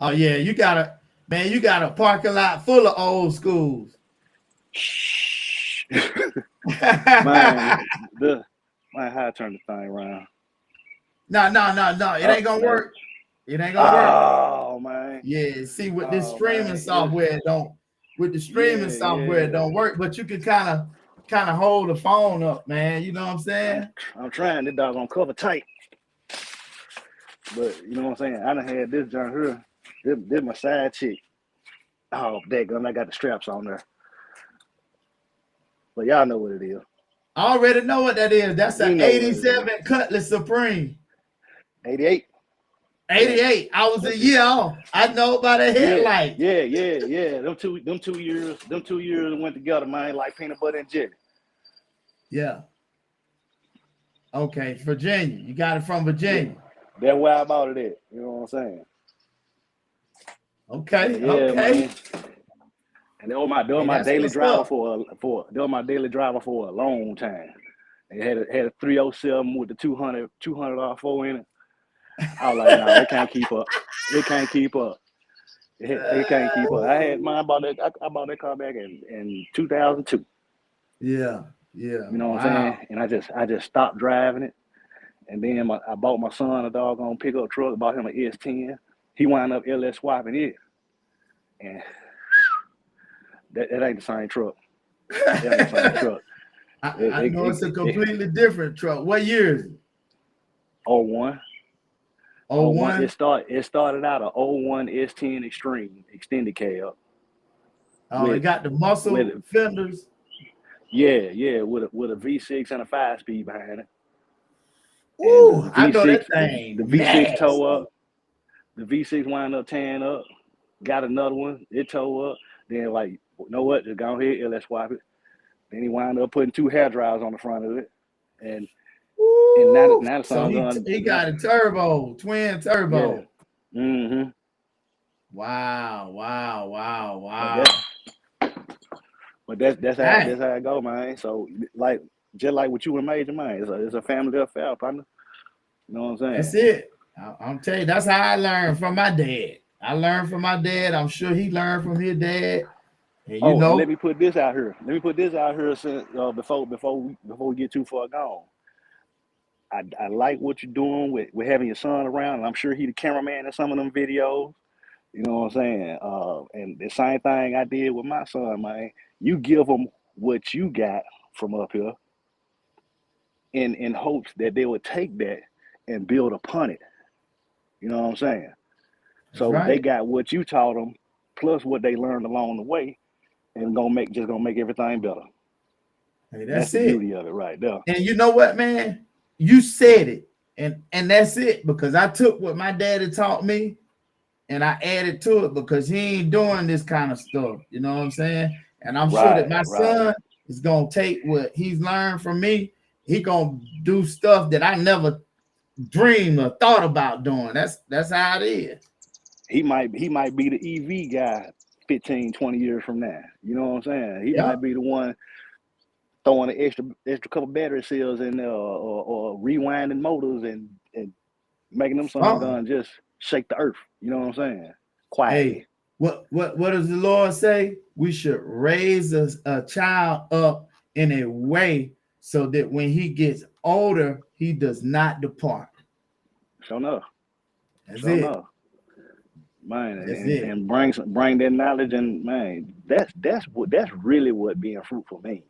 oh yeah, you got a parking lot full of old schools. shh. No. Man, the man, how I turn the thing around? It ain't gonna No. work. It ain't gonna work. Oh man. Yeah, see, with this Oh streaming man. It's software, it don't with the streaming yeah, software, it yeah. don't work, but you can kind of hold the phone up, man. You know what I'm I'm saying? I'm trying. This dog on cover tight, but you know what I'm saying. I done had this down here. This my side chick. Oh, daggone, I got the straps on there. But y'all know what it is. I already know what that is. That's You an know what it is. 87 Cutlass Supreme. 88. 88. I was a year off. I know about a headlight. Yeah. Them two years went together, man, like peanut butter and jelly. Yeah. Okay, Virginia. You got it from Virginia. That's where I bought it at. You know what I'm saying? Okay. Yeah, Okay. man. And they were my that's daily what's driver up. they were my daily driver for a long time. They had a 307 with the 200 R4 in it. I was like, no, it can't keep up. It can't keep up. It can't keep up. I bought that car back in 2002. Yeah. You know what I'm saying? And I just stopped driving it. And then I bought my son a doggone pickup truck, bought him an S10. He wound up LS swapping it. And that ain't the same truck. That ain't the same truck. I know it's a completely different truck. What year is it? 01. 01? It started out a 01 S10 Extreme extended cab. Oh, it got the muscle fenders. Yeah, with a V6 and a 5-speed behind it. Ooh, I know that thing. The V6 toe up. The V6 wound up tearing up. Got another one. It toe up. Then like, you know what? Just go ahead, let's swap it. Then he wound up putting 2 hair dryers on the front of it. And now the son's he got a turbo, twin turbo. Yeah. Mm-hmm. Wow. But that's how it go, man. So like just like what you and Major, man, it's a family affair, partner. You know what I'm saying? That's it. I'm telling you, that's how I learned from my dad. I learned from my dad. I'm sure he learned from his dad. And you know, let me put this out here. Since before we get too far gone. I like what you're doing with having your son around, and I'm sure he's the cameraman in some of them videos. You know what I'm saying? And the same thing I did with my son, man. You give them what you got from up here in hopes that they would take that and build upon it. You know what I'm saying? So They got what you taught them plus what they learned along the way and gonna make everything better. Hey, that's the beauty of it right there. And you know what, man? You said it. And that's it, because I took what my daddy taught me and I added to it, because he ain't doing this kind of stuff. You know what I'm saying? And I'm sure that my son is going to take what he's learned from me. He going to do stuff that I never dreamed or thought about doing. That's how it is. He might be the EV guy 15, 20 years from now. You know what I'm saying? He might be the one throwing an extra couple battery cells in there, or rewinding motors and making them guns just shake the earth. You know what I'm saying? Quietly. Hey, what does the Lord say? We should raise a child up in a way so that when he gets older, he does not depart. Sure enough. That's it. Man, and bring that knowledge, and man, that's really what being fruitful means.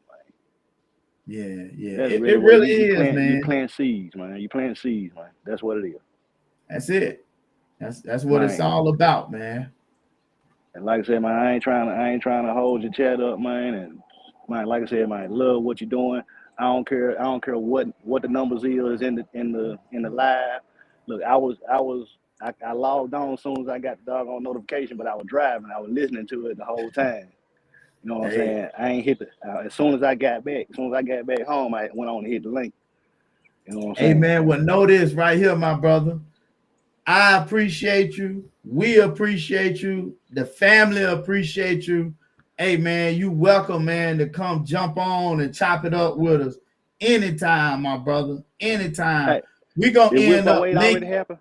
Yeah. It really is, man. You plant seeds, man. That's what it is. That's it. That's what it's all about, man. And like I said, man, I ain't trying to hold your chat up, man. And man, like I said, man, love what you're doing. I don't care what the numbers is in the live. Look, I logged on as soon as I got the doggone notification, but I was driving. I was listening to it the whole time. You know what I'm saying? I ain't hit as soon as I got back home, I went on and hit the link. You know what I'm saying? Hey, man, well, know this right here, my brother. I appreciate you. We appreciate you. The family appreciate you. Hey, man, you welcome, man, to come jump on and chop it up with us anytime, my brother. Anytime. Hey, we going to end up already happen?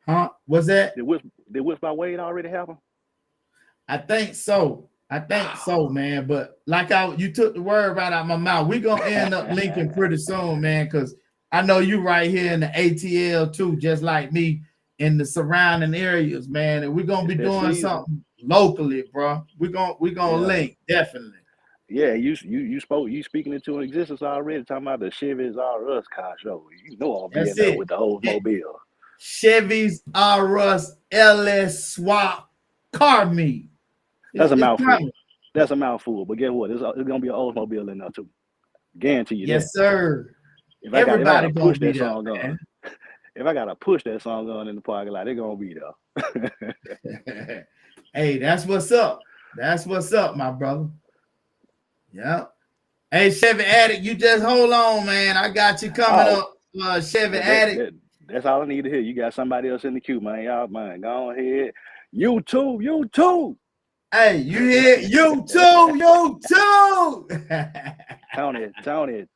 Huh? What's that? Did Whip by Wade already happen? I think so, man. But like you took the word right out of my mouth. We're going to end up linking pretty soon, man, because I know you right here in the ATL too, just like me in the surrounding areas, man. And we're going to be doing something locally, bro. We're going to link, definitely. Yeah, you speaking into existence already, talking about the Chevys R Us car show. You know I'll be in there with the Oldsmobile. Chevys R Us LS swap car meet. That's a mouthful. That's a mouthful. But guess what? It's gonna be an Oldsmobile in there too. Guarantee you that. Yes, sir. If I Everybody gotta gonna push be that there, song on, man. if I gotta push that song on in the parking lot, they're gonna be there. Hey, that's what's up. That's what's up, my brother. Yeah. Hey, Chevy Addict, you just hold on, man. I got you coming up, Chevy Addict. That's all I need to hear. You got somebody else in the queue, man. Y'all, man, go ahead. You too. Hey, you hear? You too. Tony,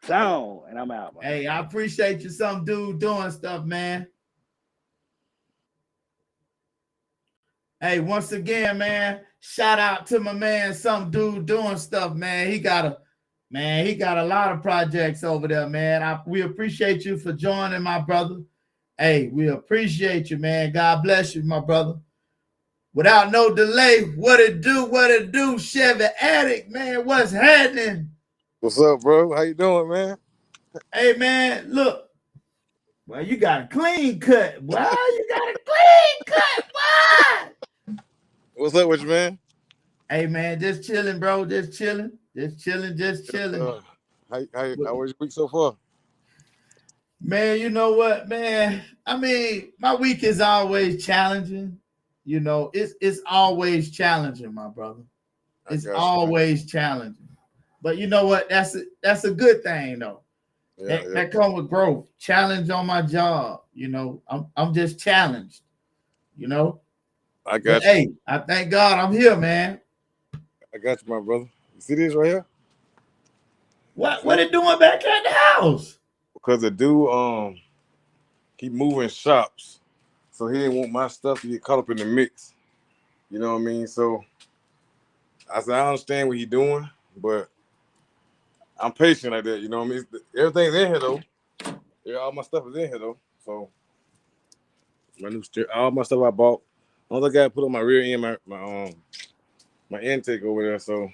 and I'm out, man. Hey, I appreciate you, some dude doing stuff, man. Hey, once again, man, shout out to my man, some dude doing stuff, man. He got a lot of projects over there, man. We appreciate you for joining, my brother. Hey, we appreciate you, man. God bless you, my brother. Without no delay, what it do, Chevy Addict, man. What's happening? What's up, bro? How you doing, man? Hey, man, look. Well, you got a clean cut. Boy, you got a clean cut, boy. What's up with you, man? Hey, man, just chilling, bro. Just chilling. How was your week so far? Man, you know what, man? I mean, my week is always challenging. You know, it's always challenging, my brother. It's always challenging. But you know what? That's a good thing, though. That comes with growth. Challenge on my job. You know, I'm just challenged. You know. I got you. Hey, I thank God I'm here, man. I got you, my brother. You see this right here? What it doing back at the house? Because the dude keep moving shops, so he didn't want my stuff to get caught up in the mix. You know what I mean? So I said I understand what he's doing, but I'm patient like that. You know what I mean? Everything's in here though. Yeah, all my stuff is in here though. So all my stuff I bought. All I got to put on my rear end, my intake over there. So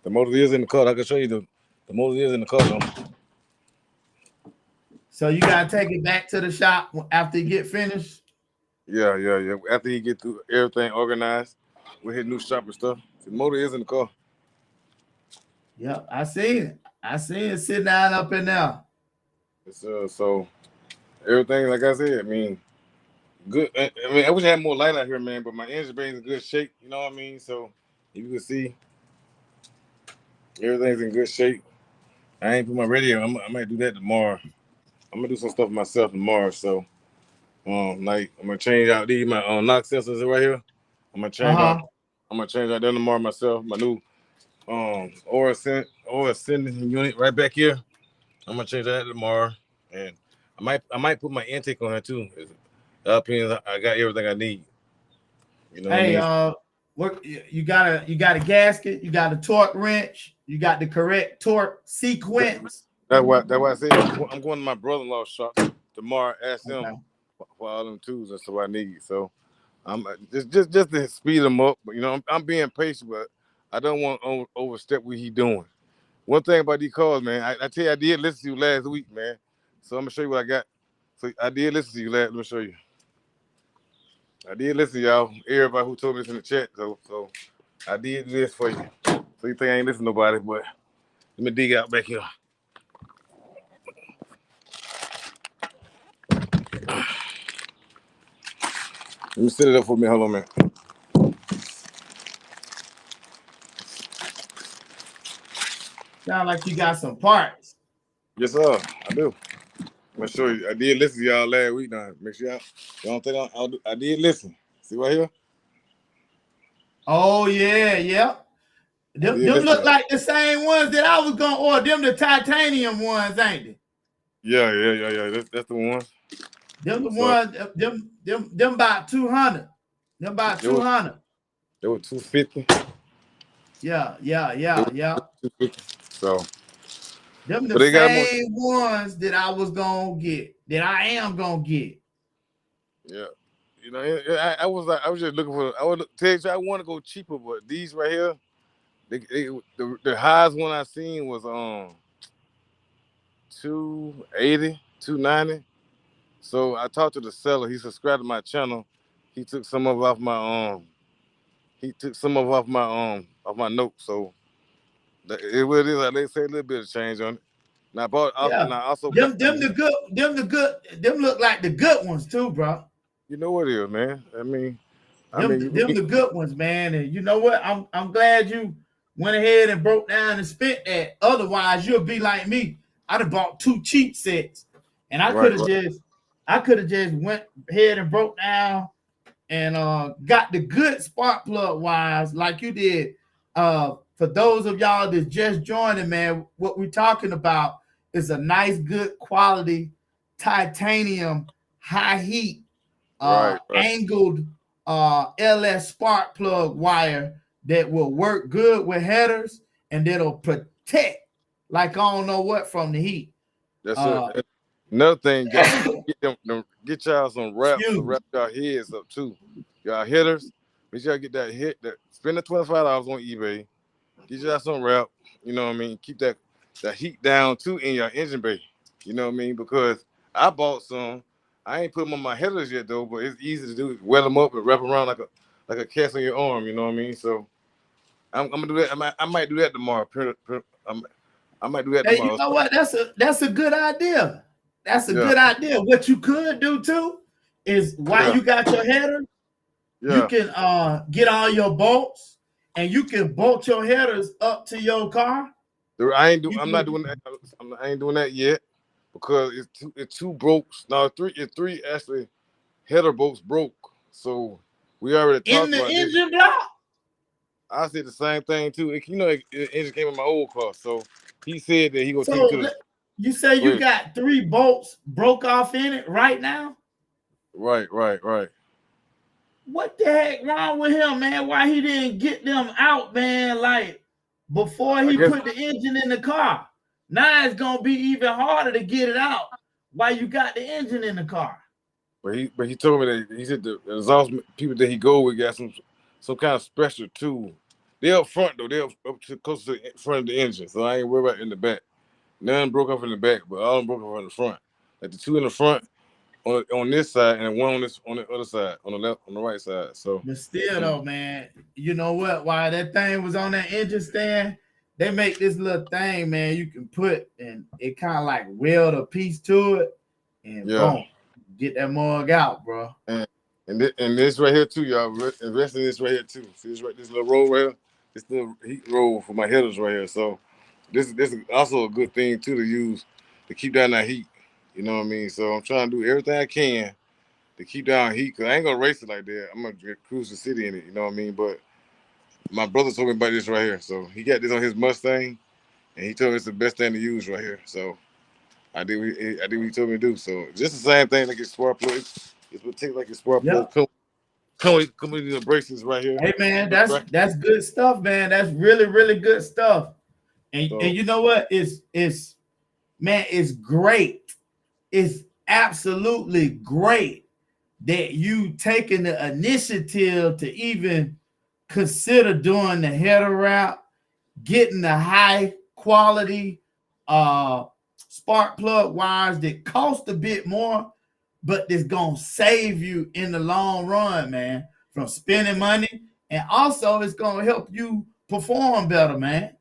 the motor is in the car. I can show you the motor is in the car though. So you gotta take it back to the shop after you get finished. Yeah. After he get through everything organized with his new shop and stuff, the motor is in the car. Yep, I seen it sitting down up in there. So everything, like I said, I mean, good. I mean, I wish I had more light out here, man. But my engine bay is in good shape. You know what I mean? So you can see everything's in good shape. I ain't put my radio. I might do that tomorrow. I'm gonna do some stuff myself tomorrow. So, like I'm gonna change out these my knock sensors right here. I'm gonna change out. I'm gonna change out them tomorrow myself. My new oil sending unit right back here. I'm gonna change that tomorrow, and I might put my intake on her too. I got everything I need. You know. Hey, what I mean? what you got a gasket, you got a torque wrench, you got the correct torque sequence. That's why I said I'm going to my brother-in-law's shop tomorrow. Ask him for all them tools and stuff I need. So I'm just to speed them up. But you know, I'm being patient, but I don't want to overstep what he's doing. One thing about these cars, man, I tell you, I did listen to you last week, man. So I'm gonna show you what I got. So I did listen to you last. Let me show you. I did listen to y'all. Everybody who told me this in the chat. So I did this for you. So you think I ain't listening to nobody, but let me dig out back here. Let me set it up for me. Hold on, man. Sound like you got some parts. Yes, sir. I do. I'm gonna show you. I did listen to y'all last week. Now, make sure y'all don't think I did listen. See right here? Oh yeah. Them look like the same ones that I was gonna order. Them the titanium ones, ain't they? Yeah. That's the ones. Them the ones. Them about 200. Them about 200. They were 250. Yeah. 250. So them the same ones that I was gonna get. That I am gonna get. Yeah. You know, I was just looking for. I would tell you, I want to go cheaper, but these right here, the highest one I seen was 280, 290. So I talked to the seller. He subscribed to my channel. He took some of off my off my note. So it really is like they say a little bit of change on it. And I bought Yeah. and I also Them got them look like the good ones too, bro. you know what it is, man. I mean, Them the good ones, man. And you know what? I'm glad you went ahead and broke down and spent that. Otherwise, you'll be like me. I'd have bought 2 cheap sets, and I could have just went ahead and broke down and got the good spark plug wires like you did. For those of y'all that's just joining, man, what we're talking about is a nice, good quality titanium high heat angled LS spark plug wire that will work good with headers and that'll protect like I don't know what from the heat. That's it. Another thing, get y'all some wraps to wrap y'all heads up too. Y'all hitters, make sure y'all get that hit. Spend the $25 on eBay. Get y'all some wrap. You know what I mean? Keep that heat down too in your engine bay. You know what I mean? Because I bought some. I ain't put them on my headers yet though, but it's easy to do. Wet them up and wrap them around like a cast on your arm. You know what I mean? So I'm gonna do that. I might do that tomorrow. I might do that tomorrow. Hey, you know what? That's a good idea. That's a good idea. What you could do too is while you got your header, you can get all your bolts and you can bolt your headers up to your car. I ain't doing that yet because it's two bolts. No, three actually header bolts broke. So we already talked about in the engine block. I said the same thing too. The engine came in my old car, so he said that he gonna take it to the. You say you got 3 bolts broke off in it right now? Right. What the heck wrong with him, man? Why he didn't get them out, man? Like before he put the engine in the car. Now it's gonna be even harder to get it out while you got the engine in the car. But he told me that he said the exhaust people that he go with got some kind of special tool. They're up front though. They're up to close to the front of the engine, so I ain't worried about in the back. None broke off in the back, but all them broke off in the front. Like the 2 in the front on this side and 1 on the other side, on the right side. So, but still though, man, you know what? While that thing was on that engine stand, they make this little thing, man. You can put and it kind of like weld a piece to it, and boom, get that mug out, bro. And this right here too, y'all. Invest in this right here too. See this little roll right here. This little heat roll for my headers right here. So. This is also a good thing too to use to keep down that heat. You know what I mean? So I'm trying to do everything I can to keep down heat because I ain't gonna race it like that. I'm gonna cruise the city in it. You know what I mean? But my brother told me about this right here. So he got this on his Mustang, and he told me it's the best thing to use right here. So I did what he told me to do. So just the same thing like his spark plug. It's what takes like his spark plug. Come with the braces right here. Hey man, that's good stuff, man. That's really, really good stuff. And you know what? It's great. It's absolutely great that you taking the initiative to even consider doing the header route, getting the high quality spark plug wires that cost a bit more, but it's gonna save you in the long run, man, from spending money, and also it's gonna help you perform better, man.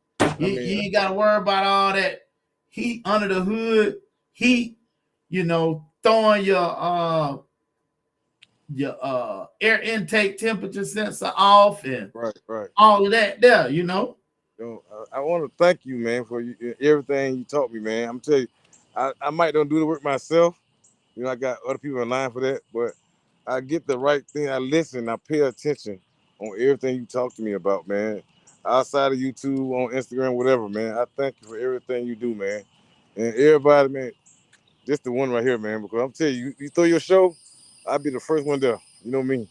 You ain't got to worry about all that heat under the hood, throwing your air intake temperature sensor off and all of that there, I want to thank you, man, for everything you taught me, man. I'm telling you, I might don't do the work myself. I got other people in line for that, but I get the right thing. I listen, I pay attention on everything you talk to me about, man. Outside of YouTube, on Instagram, whatever, man. I thank you for everything you do, man. And everybody, man, just the one right here, man, because I'm telling you, you throw your show, I'll be the first one there. You know me.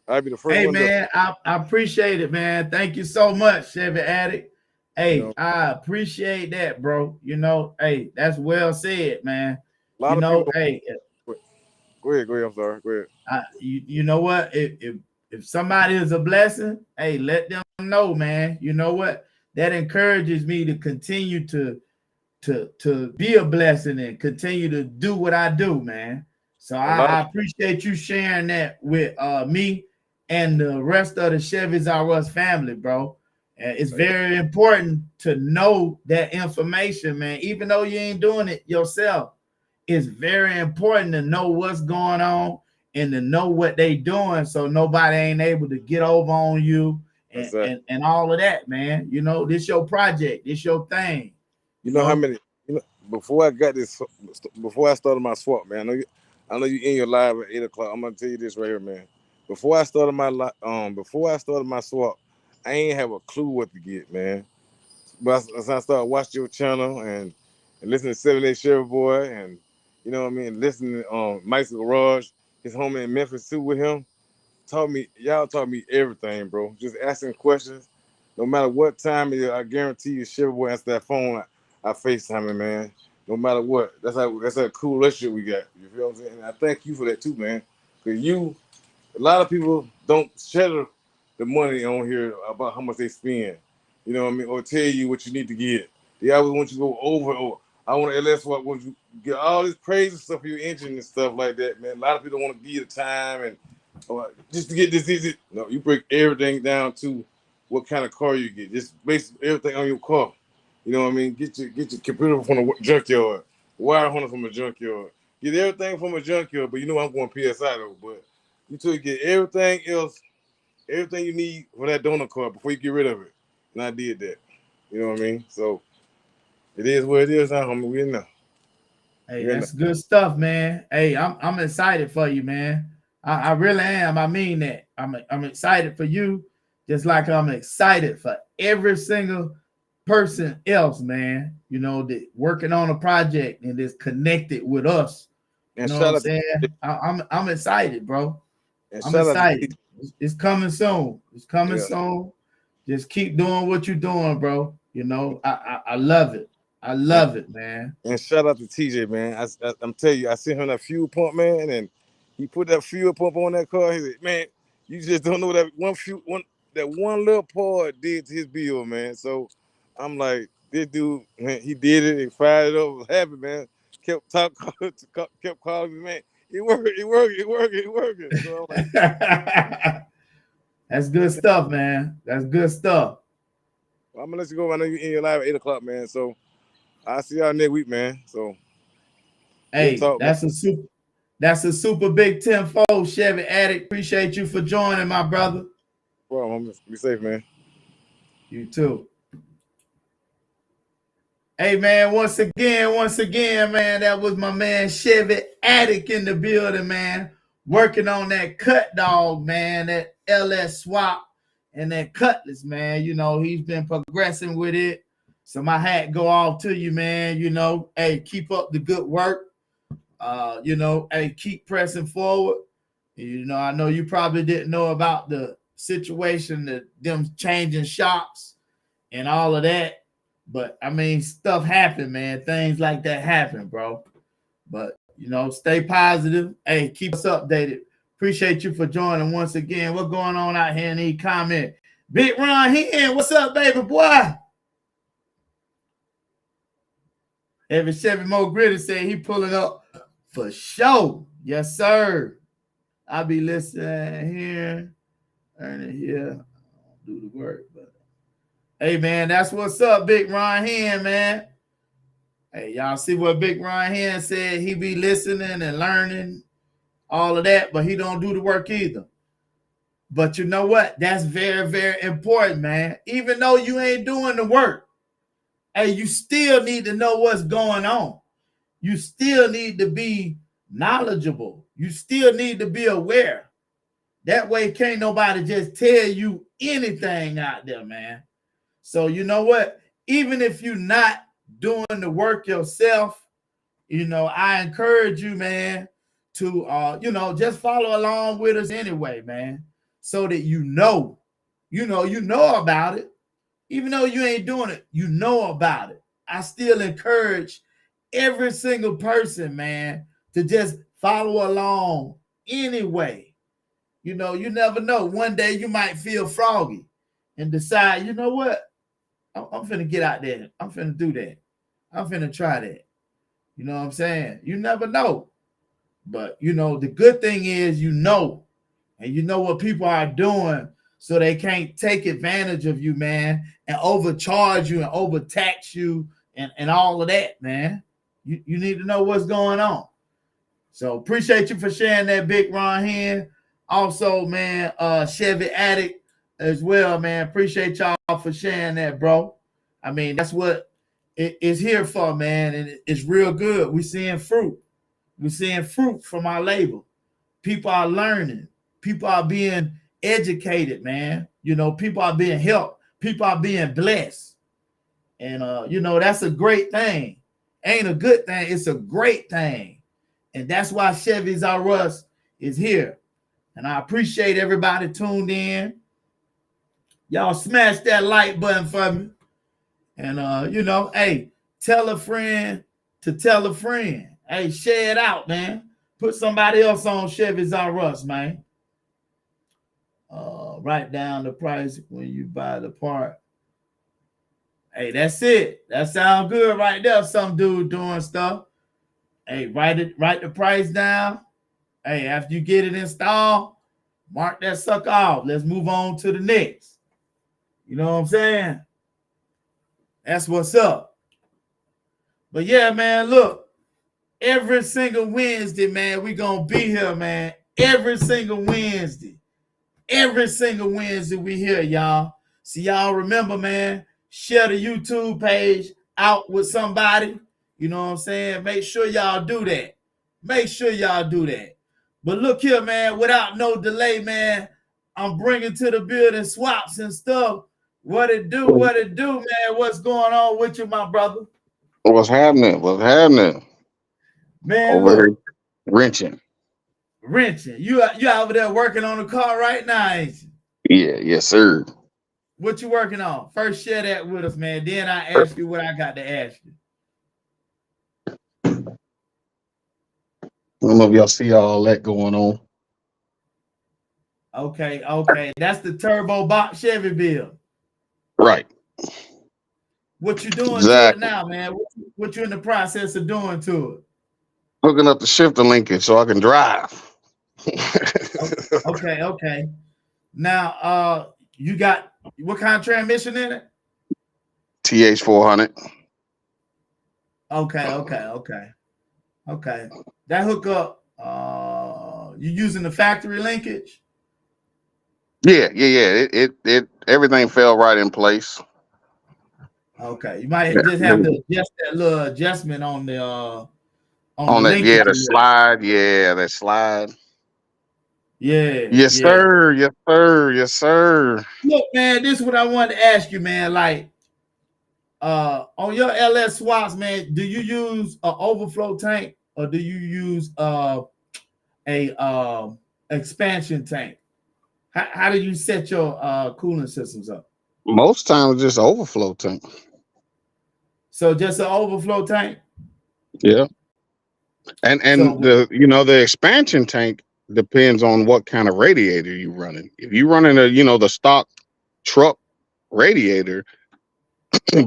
I'll be the first one there. Hey, man, I appreciate it, man. Thank you so much, Chevy Addict. Hey, I appreciate that, bro. Hey, that's well said, man. A lot of people, hey. Go ahead. I'm sorry. Go ahead. You know what? If somebody is a blessing, hey, let them know, man. You know what? That encourages me to continue to be a blessing and continue to do what I do, man. So I appreciate you sharing that with me and the rest of the Chevys R Us family, bro. And it's very important to know that information, man. Even though you ain't doing it yourself, it's very important to know what's going on and to know what they doing, so nobody ain't able to get over on you and all of that, man. You know, this your project, this your thing. You know how many? You know, before I started my swap, man. I know you in your live at 8 o'clock. I'm gonna tell you this right here, man. Before I started my swap, I ain't have a clue what to get, man. But as I started watching your channel and listening to 7 Chevy Boy, and you know what I mean, listening to Mike's Garage, his homie in Memphis too with him, y'all taught me everything, bro. Just asking questions. No matter what time it is, I guarantee you, Chevy Boy answer that phone. I FaceTime him, man. No matter what. That's a cool relationship we got. You feel what I'm saying? And I thank you for that too, man. Because a lot of people don't share the money on here about how much they spend. You know what I mean? Or tell you what you need to get. They always want you to go over. Or I want to LS what want you get all this crazy stuff for your engine and stuff like that, man. A lot of people don't want to give you the time and just to get this easy. No, you break everything down to what kind of car you get. Just basically everything on your car. You know what I mean? Get your computer from a junkyard, wire harness from a junkyard. Get everything from a junkyard, but you know I'm going PSI though. But you took get everything else, everything you need for that donor car before you get rid of it. And I did that. You know what I mean? So it is what it is now, homie. We in there. Hey, that's good stuff, man. Hey, I'm excited for you, man. I really am. I mean that. I'm excited for you, just like I'm excited for every single person else, man. You know, that working on a project and is connected with us. You know what I'm saying? I'm excited, bro. I'm excited. It's coming soon. It's coming soon. Just keep doing what you're doing, bro. You know, I love it. I love it, man. And shout out to TJ, man. I'm telling you, I seen him that fuel pump, man, and he put that fuel pump on that car. He said, man, you just don't know what that one little part did to his bill, man. So I'm like, this dude, man, he did it and fired it up, was happy, man. Kept calling me, man. It working. So I'm like, that's good stuff, man. That's good stuff. Well, I'm gonna let you go. I know you're in your live at 8 o'clock, man. So I'll see y'all next week, man. So hey, that's a super big 10-fold Chevy addict. Appreciate you for joining, my brother. Well, I'm just be safe, man. You too. Hey, man, once again, man, that was my man Chevy Addict in the building, man. Working on that cut dog, man, that LS swap and that Cutlass, man. You know, he's been progressing with it. So my hat go off to you, man. You know, hey, keep up the good work. You know, hey, keep pressing forward. You know, I know you probably didn't know about the situation, that them changing shops and all of that. But I mean, stuff happen, man. Things like that happen, bro. But you know, stay positive. Hey, keep us updated. Appreciate you for joining once again. What's going on out here in the comment? Big Ron Hen, what's up, baby boy? Every Chevy Mo Gritty said he pulling up for sure. Yes, sir. I'll be listening here, earning here. I don't do the work, but hey, man, that's what's up, Big Ron Hen, man. Hey, y'all see what Big Ron Hen said? He be listening and learning all of that, but he don't do the work either. But you know what? That's very, very important, man. Even though you ain't doing the work, hey, you still need to know what's going on. You still need to be knowledgeable. You still need to be aware. That way, can't nobody just tell you anything out there, man. So you know what? Even if you're not doing the work yourself, you know, I encourage you, man, to you know, just follow along with us anyway, man, so that you know about it. Even though you ain't doing it, you know about it. I still encourage every single person, man, to just follow along anyway. You know, you never know. One day you might feel froggy and decide, you know what? I'm finna get out there. I'm finna do that. I'm finna try that. You know what I'm saying? You never know. But, you know, the good thing is you know, and you know what people are doing so they can't take advantage of you, man, and overcharge you and overtax you and all of that, man. You need to know what's going on. So appreciate you for sharing that, Big Ron Hen. Also, man, Chevy Addict as well, man. Appreciate y'all for sharing that, bro. I mean, that's what it is here for, man, and it's real good. We're seeing fruit. We're seeing fruit from our labor. People are learning. People are being educated, man. You know, people are being helped. People are being blessed. And, you know, that's a great thing. Ain't a good thing. It's a great thing. And that's why Chevys R Us is here. And I appreciate everybody tuned in. Y'all smash that like button for me. And, you know, hey, tell a friend to tell a friend. Hey, share it out, man. Put somebody else on Chevys R Us, man. Write down the price when you buy the part. Hey, that's it. That sounds good right there. Some dude doing stuff. Hey, write the price down. Hey, after you get it installed, mark that sucker off. Let's move on to the next. You know what I'm saying? That's what's up. But yeah, man, look. Every single Wednesday, man, we gonna be here, man. Every single Wednesday. Every single Wednesday we here, y'all. See, y'all remember, man, share the YouTube page out with somebody. You know what I'm saying? Make sure y'all do that. Make sure y'all do that. But look here, man, without no delay, man, I'm bringing to the building swaps and stuff. What it do, man? What's going on with you, my brother? What's happening? What's happening? Man, Over look. here wrenching. You over there working on the car right now, ain't you? Yeah, yes, sir. What you working on? First share that with us, man. Then I ask you what I got to ask you. I don't know if y'all see all that going on. Okay. That's the turbo box Chevy build. Right. What you doing Exactly. to it now, man? What you in the process of doing to it? Hooking up the shifter linkage so I can drive. Okay. Now, you got what kind of transmission in it? TH 400. Okay. That hookup, you using the factory linkage? Yeah. It everything fell right in place. Okay, you might just have to adjust that little adjustment on the on that, linkage. the slide. Yeah, that slide. Yeah. Yes, sir. Yes, sir. Yes, sir. Look, man, this is what I wanted to ask you, man. Like, on your LS swaps, man, do you use an overflow tank or do you use a expansion tank? How do you set your cooling systems up? Most times just overflow tank. So just an overflow tank? Yeah. And So, the expansion tank depends on what kind of radiator you're running. If you're running the stock truck radiator,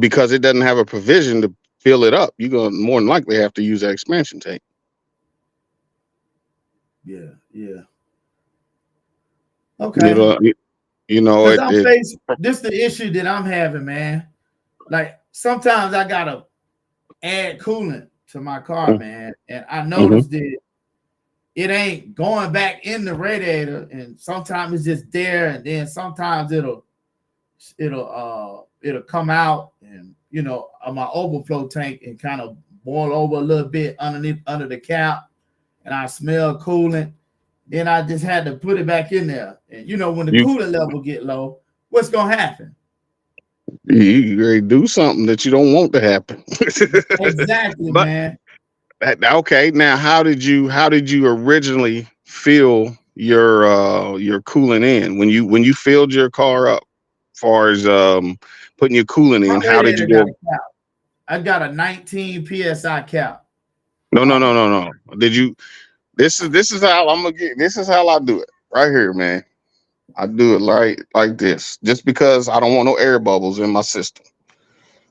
because it doesn't have a provision to fill it up, you're gonna more than likely have to use that expansion tank. Yeah. Okay. This is the issue that I'm having, man. Like sometimes I gotta add coolant to my car, man, and I noticed that it ain't going back in the radiator, and sometimes it's just there, and then sometimes it'll come out, and my overflow tank and kind of boil over a little bit under the cap, and I smell coolant. Then I just had to put it back in there, and when the coolant level get low, what's gonna happen? You do something that you don't want to happen. Exactly, man. Okay, now how did you originally fill your coolant in when you filled your car up? As far as putting your coolant in, how did you do it? I got a 19 psi cap. No. Did you? This is how I'm gonna get. This is how I do it right here, man. I do it like this, just because I don't want no air bubbles in my system.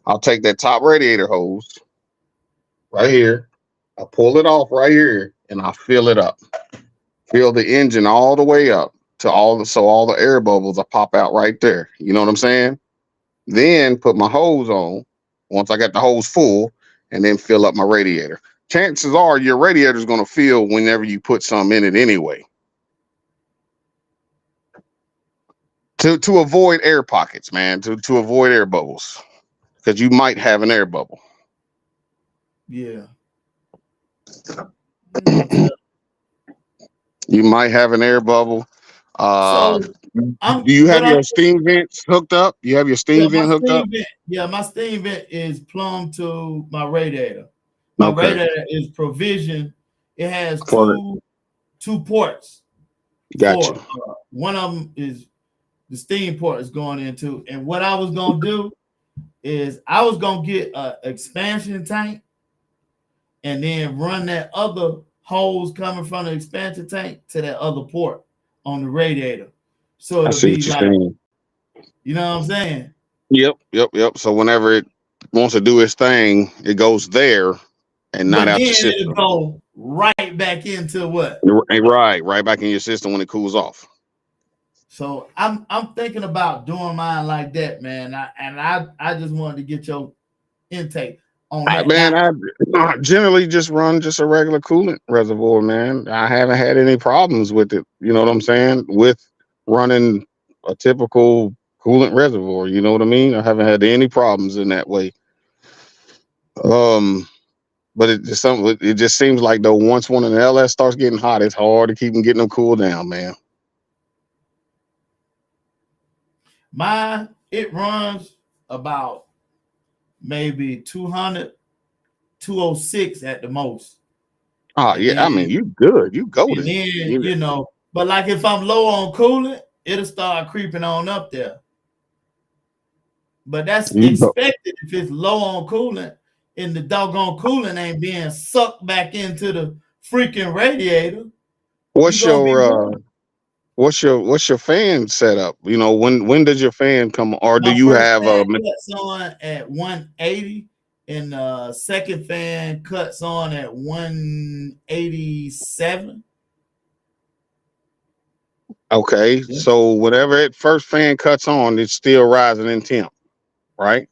I'll take that top radiator hose right here. I pull it off right here, and I fill it up. Fill the engine all the way up to all the air bubbles I pop out right there. You know what I'm saying? Then put my hose on once I got the hose full, and then fill up my radiator. Chances are your radiator is going to fill whenever you put some in it anyway. To avoid air pockets, man, to avoid air bubbles, because you might have an air bubble. Yeah. You might have an air bubble. So Do you have your steam vents hooked up? You have your steam vent hooked up? My steam vent is plumbed to my radiator. My Okay. radiator is provisioned. It has For two ports. Gotcha. One of them is the steam port is going into. And what I was going to do is I was going to get an expansion tank and then run that other hose coming from the expansion tank to that other port on the radiator. So it'll be like, saying. You know what I'm saying? Yep. So whenever it wants to do its thing, it goes there and not out the system. It'll go right back into what? Right back in your system when it cools off. So I'm thinking about doing mine like that, man. I just wanted to get your intake on that. Man, I generally just run just a regular coolant reservoir, man. I haven't had any problems with it. You know what I'm saying? With running a typical coolant reservoir, you know what I mean? I haven't had any problems in that way. But it just seems like though once one of the LS starts getting hot, it's hard to keep them getting them cooled down, man. Mine, it runs about maybe 200, 206 at the most. Oh, yeah. Then, I mean, you good. You golden. Then, you know, but like if I'm low on coolant, it'll start creeping on up there. But that's expected if it's low on coolant and the doggone coolant ain't being sucked back into the freaking radiator. What's your fan setup? You know, when does your fan come, or do you have a cuts on at 180 and the second fan cuts on at 187? Okay, so whenever it first fan cuts on, it's still rising in temp, right?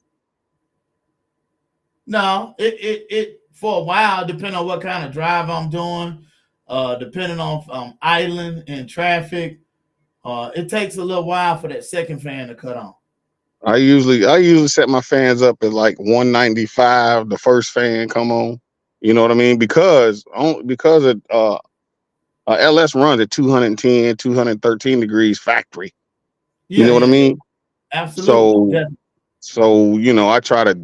No, it for a while, depending on what kind of drive I'm doing, depending on idling and traffic, it takes a little while for that second fan to cut on. I usually set my fans up at like 195. The first fan come on, you know what I mean? Because it LS runs at 210, 213 degrees factory. You know what I mean? Absolutely. So you know, I try to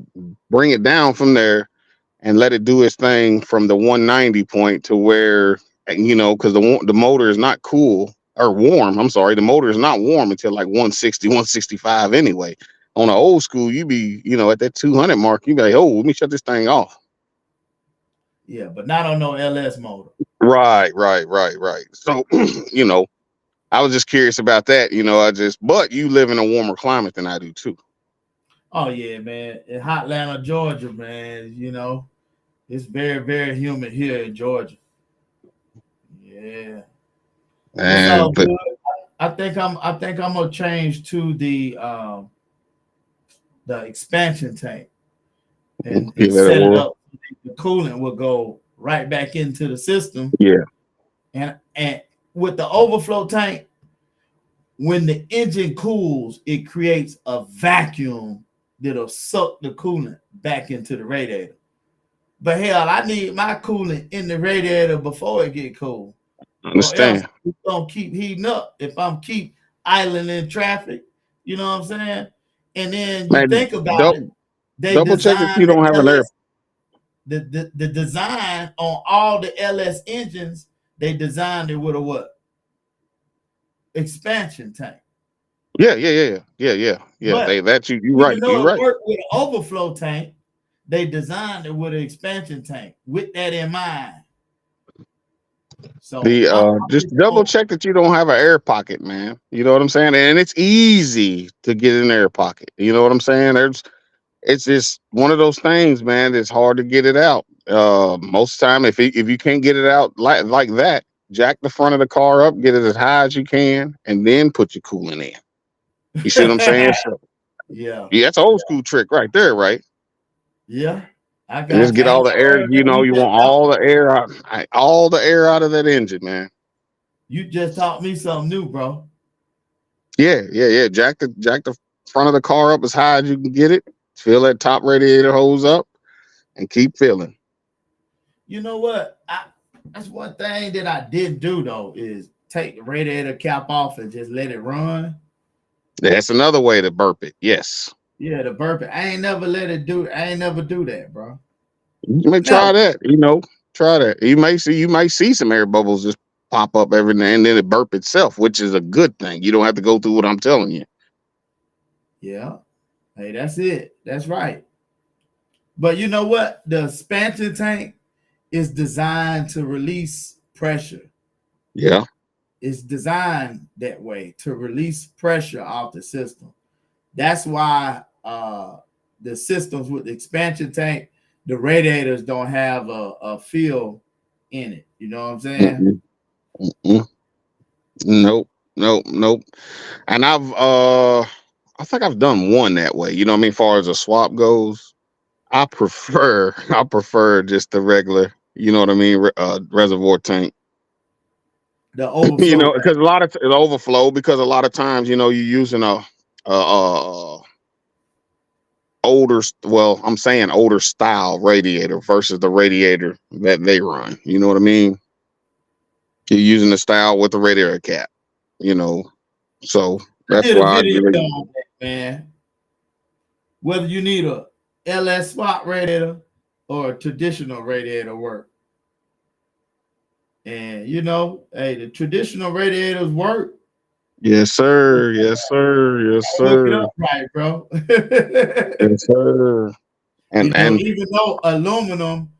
bring it down from there and let it do its thing from the 190 point to where, you know, because the motor is not cool or warm. I'm sorry, the motor is not warm until like 160, 165 anyway. On an old school, you be, you know, at that 200 mark, you be like, oh, let me shut this thing off. Yeah, but not on no LS motor. Right. So, you know, I was just curious about that. You know, but you live in a warmer climate than I do too. Oh yeah, man. In hot Atlanta, Georgia, man, you know, it's very, very humid here in Georgia. Yeah. And but I think I'm gonna change to the expansion tank and set it up. The coolant will go right back into the system. Yeah. And with the overflow tank, when the engine cools, it creates a vacuum that'll suck the coolant back into the radiator. But hell, I need my coolant in the radiator before it get cool. Understand? Or else it's gonna keep heating up if I'm keep idling in traffic. You know what I'm saying? And then you think about it. They double check if you don't have an air. The design on all the LS engines, they designed it with a what? Expansion tank. Yeah. You're right. You're right. Worked with an overflow tank. They designed it with an expansion tank with that in mind. So just double check that you don't have an air pocket, man. You know what I'm saying? And it's easy to get an air pocket. You know what I'm saying? It's just one of those things, man. It's hard to get it out. Most of the time, if you can't get it out like that, jack the front of the car up, get it as high as you can, and then put your coolant in. You see what I'm saying? So, Yeah. yeah, that's an old school trick right there, right? Yeah. I And just got you. get I all ain't the never air. heard You that. know, You you just want taught, all the air out of that engine, man. you just taught me something new, bro. Yeah. Jack the front of the car up as high as you can get it. Fill that top radiator hose up, and keep filling. You know what? That's one thing that I did do though, is take the radiator cap off and just let it run. That's another way to burp it. Yes. Yeah, the burping. I ain't never do that, bro. You may Never. try that. Try that. You might see some air bubbles just pop up every now and then it burp itself, which is a good thing. You don't have to go through what I'm telling you. Yeah. Hey, that's it. That's right. But you know what? The expansion tank is designed to release pressure. Yeah. It's designed that way to release pressure off the system. That's why the systems with the expansion tank, the radiators don't have a feel in it. You know what I'm saying? Mm-mm. Nope. And I think I've done one that way. You know what I mean? As far as a swap goes, I prefer just the regular, you know what I mean, reservoir tank. The You overflow know, tank. because it overflow because a lot of times, you're using a I'm saying older style radiator versus the radiator that they run. You know what I mean? You're using the style with the radiator cap, you know. So I that's did a why I video really, on that, man. Whether you need a LS spot radiator or a traditional radiator work. And hey, the traditional radiators work. yes, sir. Yes, sir. Yes, Hook it sir. up right, bro. Yes, sir. And Even though aluminum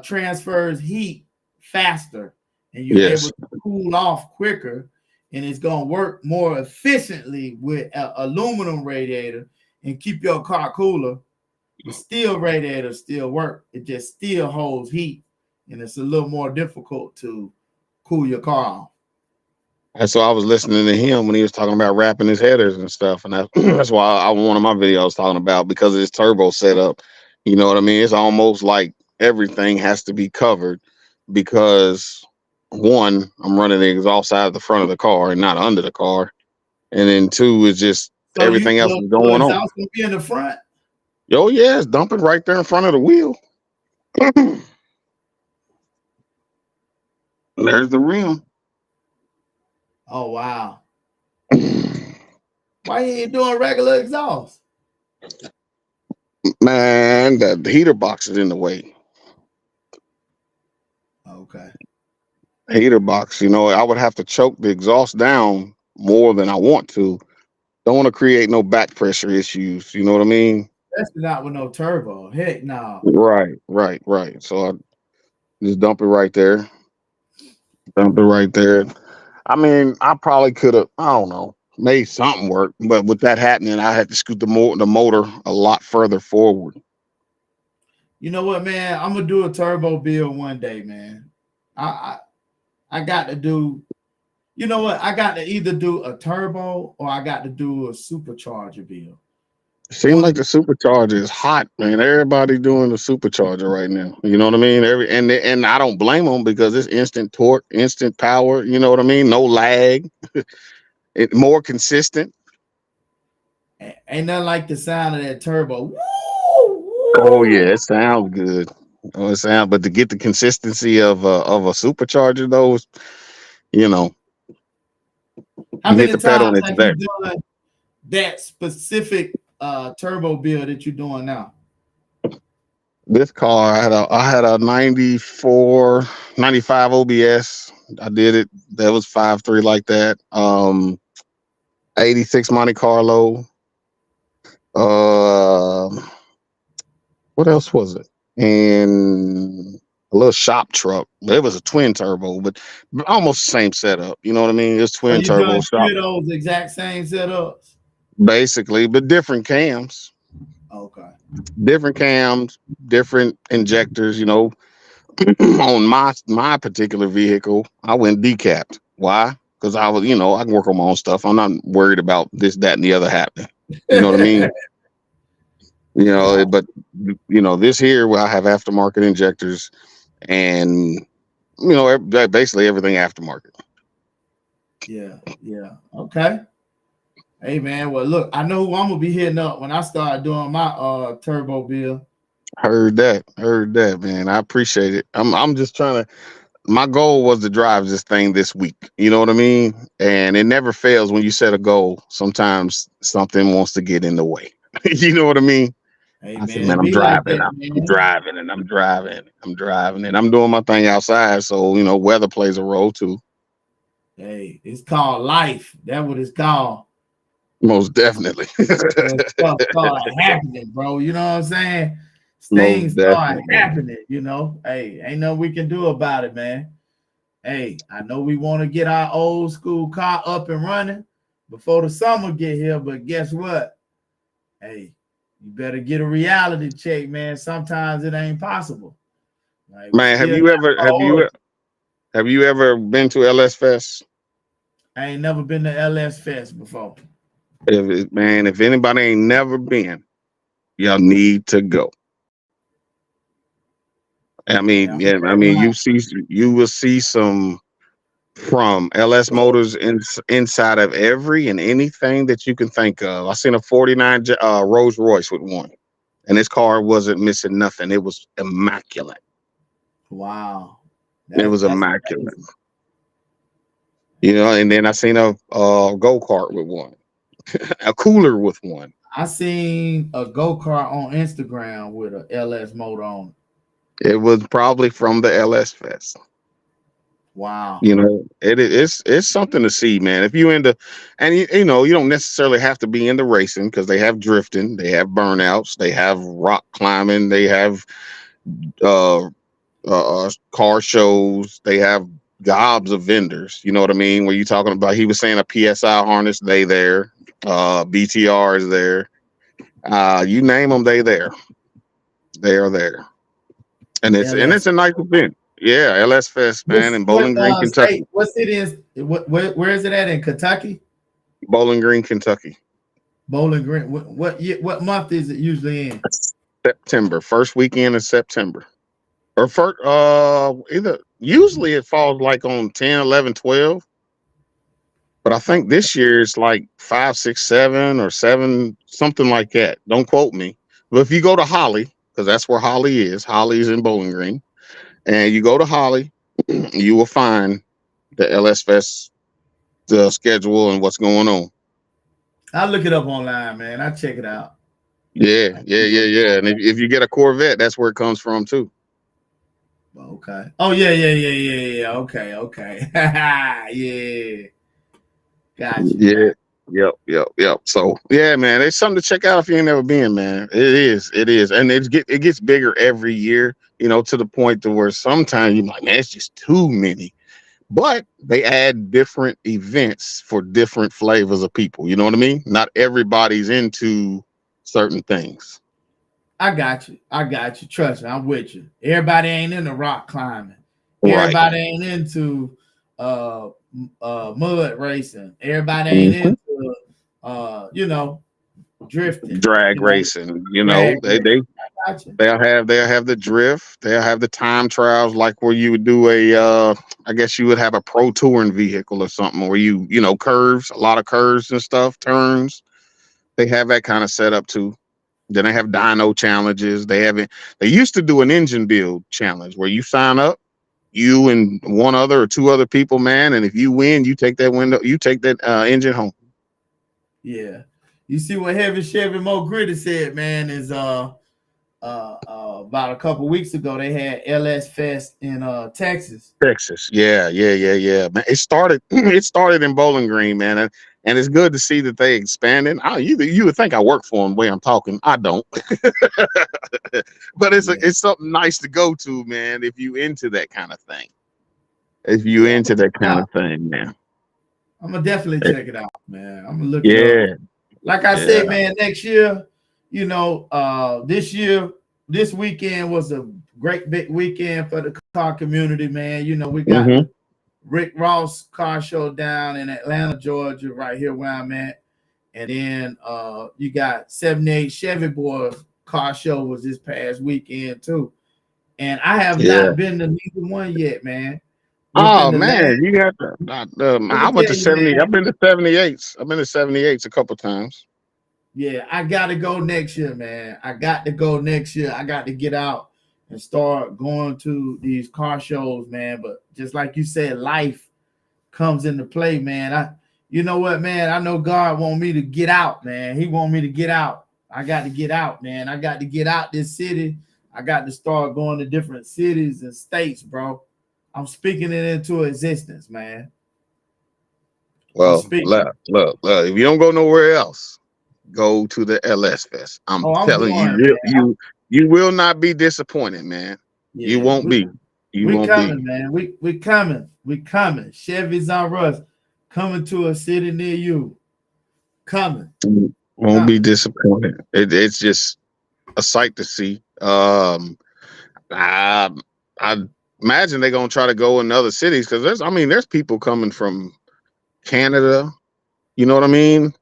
transfers heat faster and you're able yes, to cool off quicker, and it's going to work more efficiently with an aluminum radiator and keep your car cooler. The steel radiators still work. It just still holds heat, and it's a little more difficult to cool your car off. that's why I was listening to him when he was talking about wrapping his headers and stuff, and that's why one of my videos talking about because of his turbo setup. You know what I mean? It's almost like everything has to be covered because one, I'm running the exhaust out of the front of the car and not under the car, and then two is just So everything else is your going on. exhaust gonna be in the front. Oh yeah, it's dumping right there in front of the wheel. There's the rim. Oh wow! Why you ain't doing regular exhaust? Man, the heater box is in the way. Okay. Heater box, I would have to choke the exhaust down more than I want to. Don't want to create no back pressure issues. You know what I mean? That's not with no turbo. Heck no. Right. So I just dump it right there. Dump it right there. I mean, I probably could have, I don't know, made something work, but with that happening, I had to scoot the motor a lot further forward. You know what, man? I'm gonna do a turbo build one day, man. I got to do. You know what? I got to either do a turbo or I got to do a supercharger build. Seems like the supercharger is hot, man. Everybody doing the supercharger right now. You know what I mean? And I don't blame them because it's instant torque, instant power. You know what I mean? No lag. It more consistent. Ain't nothing like the sound of that turbo. Woo, Oh woo. yeah, it sounds good. But to get the consistency of a supercharger, though, you know, How you hit many the pedal and times it's have you there. done that specific turbo build that you're doing now? This car, I had a 94, 95 OBS. I did it. That was 5.3 like that. 86 Monte Carlo. Uh, what else was it? And a little shop truck. It was a twin turbo, but almost the same setup. You know what I mean? It's So twin you turbo done shop, three of those exact same setups? basically, but different cams, Okay. different injectors. on my particular vehicle, I went decapped. Why? Because I was, I can work on my own stuff. I'm not worried about this, that, and the other happening. You know what I mean? But this here where I have aftermarket injectors and basically everything aftermarket. Yeah. Okay. Hey man, well look, I know who I'm gonna be hitting up when I start doing my turbo bill. Heard that, man. I appreciate it. I'm just trying to. My goal was to drive this thing this week. You know what I mean? And it never fails when you set a goal. Sometimes something wants to get in the way. You know what I mean? Hey I said, man, man, it I'm be like driving. that, I'm man. driving and I'm driving and I'm doing my thing outside. So, weather plays a role too. Hey, it's called life. That's what it's called. Most definitely. Stuff start happening, bro. You know what I'm saying? Things start happening, Hey, ain't nothing we can do about it, man. Hey, I know we want to get our old school car up and running before the summer get here, but guess what? Hey, you better get a reality check, man. Sometimes it ain't possible. Like, Man, have you ever been to LS Fest? I ain't never been to LS Fest before. If anybody ain't never been, y'all need to go. I mean, you will see some from LS Motors inside of every and anything that you can think of. I seen a 49 Rolls Royce with one, and this car wasn't missing nothing. It was immaculate. Wow. It was immaculate. Crazy. And then I seen a go-kart with one, a cooler with one. I seen a go-kart on Instagram with a LS motor on it. It was probably from the LS Fest. Wow. It's something to see, man. If you into, and you don't necessarily have to be into racing because they have drifting, they have burnouts, they have rock climbing, they have car shows, they have gobs of vendors. You know what I mean? Where you talking about? He was saying a PSI harness, they there. BTR is there. You name them, they there. They are there. And it's a nice event. Yeah, LS Fest, man, in Bowling Green, Kentucky. What city is where is it at in Kentucky? Bowling Green, Kentucky. Bowling Green. What month is it usually in? September, first weekend in September. Or first usually it falls like on 10, 11, 12. But I think this year it's like 5, 6, 7 or 7, something like that. Don't quote me. But if you go to Holly, because that's where Holly is in Bowling Green, and you go to Holly, you will find the LS Fest schedule and what's going on. I'll look it up online, man. I'll check it out. Yeah. And if you get a Corvette, that's where it comes from too. Okay. Oh yeah. Okay. Yeah. Gotcha. Yeah. Yep. So yeah, man, it's something to check out if you ain't never been, man. It is, and it gets bigger every year. To the point to where sometimes you're like, man, it's just too many. But they add different events for different flavors of people. You know what I mean? Not everybody's into certain things. I got you. Trust me, I'm with you. Everybody ain't into rock climbing. Everybody ain't into mud racing. Everybody ain't into drifting. Drag racing. They'll have the drift. They'll have the time trials, like where you would do I guess you would have a pro touring vehicle or something where you curves, a lot of curves and stuff, turns. They have that kind of setup too. Then they have dyno challenges. They used to do an engine build challenge where you sign up, you and one other or two other people, man, and if you win, you take that engine home. Yeah. You see what Heavy Chevy Mo Gritty said, man, is about a couple weeks ago they had LS Fest in Texas. Yeah. Man, it started in Bowling Green, man. And it's good to see that they expanded. You would think I work for them the way I'm talking. I don't. But it's something nice to go to, man, if you into that kind of thing. Man. I'm gonna definitely check it out, man. I'm gonna look it up. Like I said, man, next year, this weekend was a great big weekend for the car community, man. You know, we got Mm-hmm. the Rick Ross car show down in Atlanta, Georgia, right here where I'm at. And then you got 78 Chevy Boys car show was this past weekend too. And I have Yeah. not been to neither one yet, man. Oh Within the last, man, you got to. let me I went tell to you, 70. man. I've been to 78s. I've been to 78s a couple times. Yeah, I got to go next year, man. I got to go next year. I got to get out and start going to these car shows, man. But just like you said, life comes into play, man. You know what, man? I know God want me to get out, man. He want me to get out. I got to get out, man. I got to get out this city. I got to start going to different cities and states, bro. I'm speaking it into existence, man. Well, look. If you don't go nowhere else, go to the LS Fest. I'm telling going, you, you will not be disappointed, man. Yeah, you won't be. You we won't coming, be. man. We coming. We coming. Chevys R Us coming to a city near you. Coming. Won't be disappointed. It's just a sight to see. I imagine they're gonna try to go in other cities because there's people coming from Canada. You know what I mean?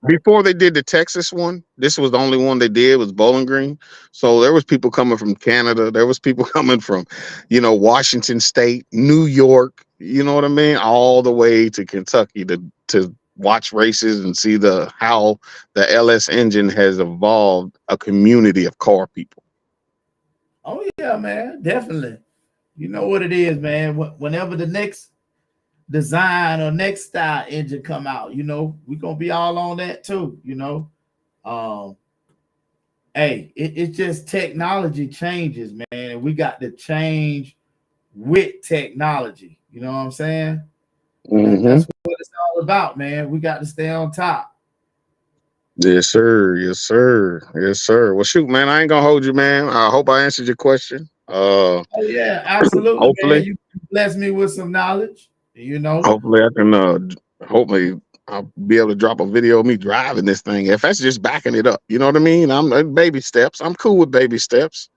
Before they did the Texas one, this was the only one they did was Bowling Green. So there was people coming from Canada. There was people coming from, Washington State, New York. You know what I mean? All the way to Kentucky to watch races and see how the LS engine has evolved a community of car people. Oh yeah, man, definitely. You know what it is, man. Whenever the next design or next style engine come out, we're gonna be all on that too. Hey, it's just technology changes, man, and we got to change with technology. You know what I'm saying? That's what it's all about, man. We got to stay on top. Yes, sir. Yes, sir. Yes, sir. Well, shoot, man, I ain't gonna hold you, man. I hope I answered your question. Oh yeah, absolutely, hopefully, man. You blessed me with some knowledge. Hopefully, I can. Hopefully, I'll be able to drop a video of me driving this thing. If that's just backing it up, you know what I mean. I'm baby steps. I'm cool with baby steps.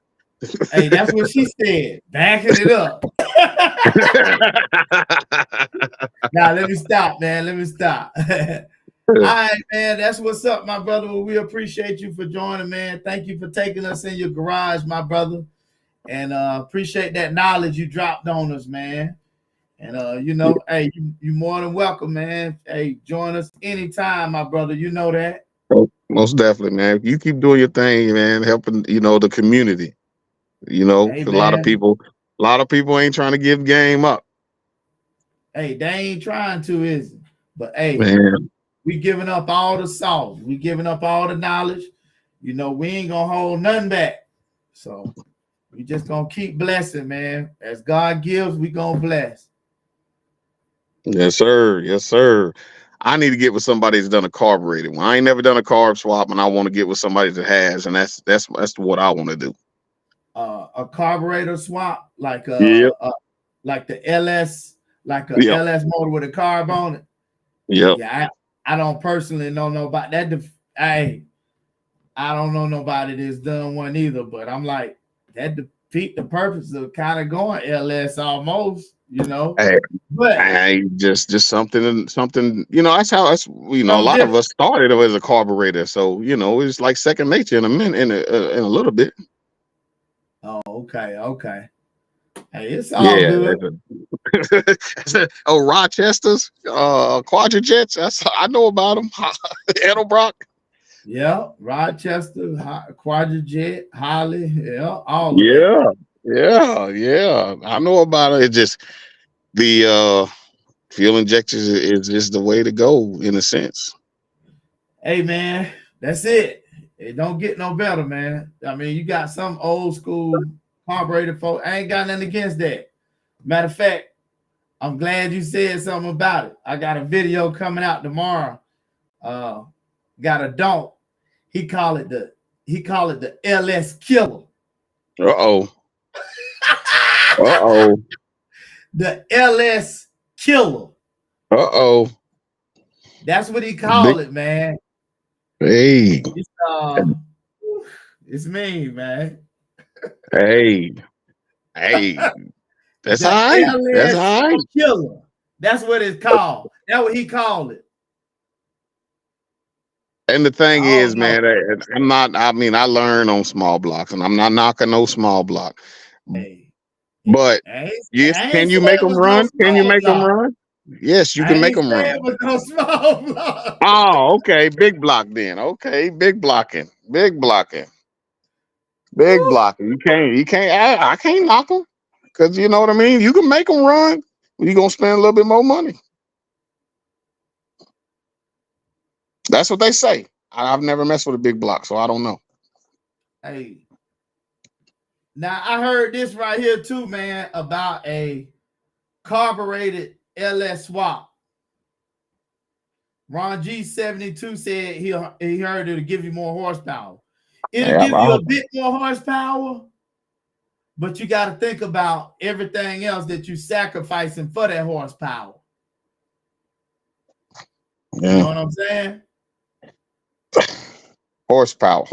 Hey, that's what she said. Backing it up. Now let me stop, man. Let me stop. All right, man. That's what's up, my brother. Well, we appreciate you for joining, man. Thank you for taking us in your garage, my brother. And appreciate that knowledge you dropped on us, man. And hey, you more than welcome, man. Hey, join us anytime, my brother. You know that. Most definitely, man. You keep doing your thing, man, helping, the community. Hey, a lot of people ain't trying to give game up. Hey, they ain't trying to, is it? But hey, man, we giving up all the sauce. We giving up all the knowledge. We ain't gonna hold nothing back. So we just gonna keep blessing, man. As God gives, we gonna bless. Yes, sir. Yes, sir. I need to get with somebody that's done a carbureted one. I ain't never done a carb swap, and I want to get with somebody that has, and that's what I want to do. A carburetor swap, like like the LS, like a LS motor with a carb on it. Yep. Yeah, I don't personally know nobody that. I don't know nobody that's done one either, but I'm like that defeat the purpose of kind of going LS almost, Hey, but just something, that's how a lot of us started as a carburetor, so it's like second nature in a minute, in a little bit. Oh, okay. Hey, it's all good. Rochester's Quadrajets. I know about them. Edelbrock. Yeah, Rochester, Quadrajet, Holly, all of that. Yeah. I know about it. It's just the fuel injectors is just the way to go in a sense. Hey man, that's it. It don't get no better, man. I mean, you got some old school carburetor folk. I ain't got nothing against that. Matter of fact, I'm glad you said something about it. I got a video coming out tomorrow. Got a donk. He call it the LS killer. The LS killer. That's what he called it, man. Hey. It's mean, man. Hey, hey, that's The all right. That's LS all right. Killer. That's what it's called. That's what he called it. And the thing I is, don't know. man, I'm not. I mean, I learn on small blocks, and I'm not knocking no small block. Hey, But yes, I can ain't you saying make it them was no run? Can you small make them block. run? Yes, you I can make ain't them saying run. it was no small block. Oh, okay, big block then. Okay, big blocking, big blocking, big Woo. blocking. You can't. I can't knock them because you know what I mean. You can make them run. You're gonna spend a little bit more money. That's what they say. I've never messed with a big block, so I don't know. Hey, now I heard this right here too, man, about a carbureted LS swap. Ron G72 said he heard it'll give you more horsepower. It'll Hey, give you a bit more horsepower, but you got to think about everything else that you're sacrificing for that horsepower. yeah. You know what I'm saying? Horsepower.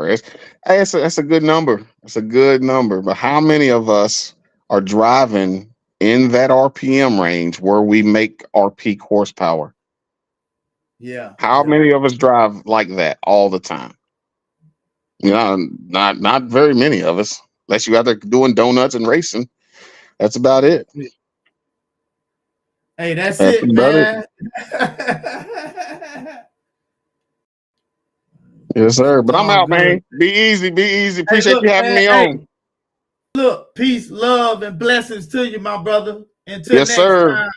It's a good number. It's a good number. But how many of us are driving in that RPM range where we make our peak horsepower? Yeah. How Yeah. many of us drive like that all the time? You know, not very many of us, unless you out there doing donuts and racing. That's about it. Hey, that's That's it, about it. man. Yes, sir. It's But I'm all out, good. man. Be easy. Be easy. Hey, Appreciate look, you having man. me Hey, on. look, peace, love, and blessings to you, my brother. Until Yes, next sir. time.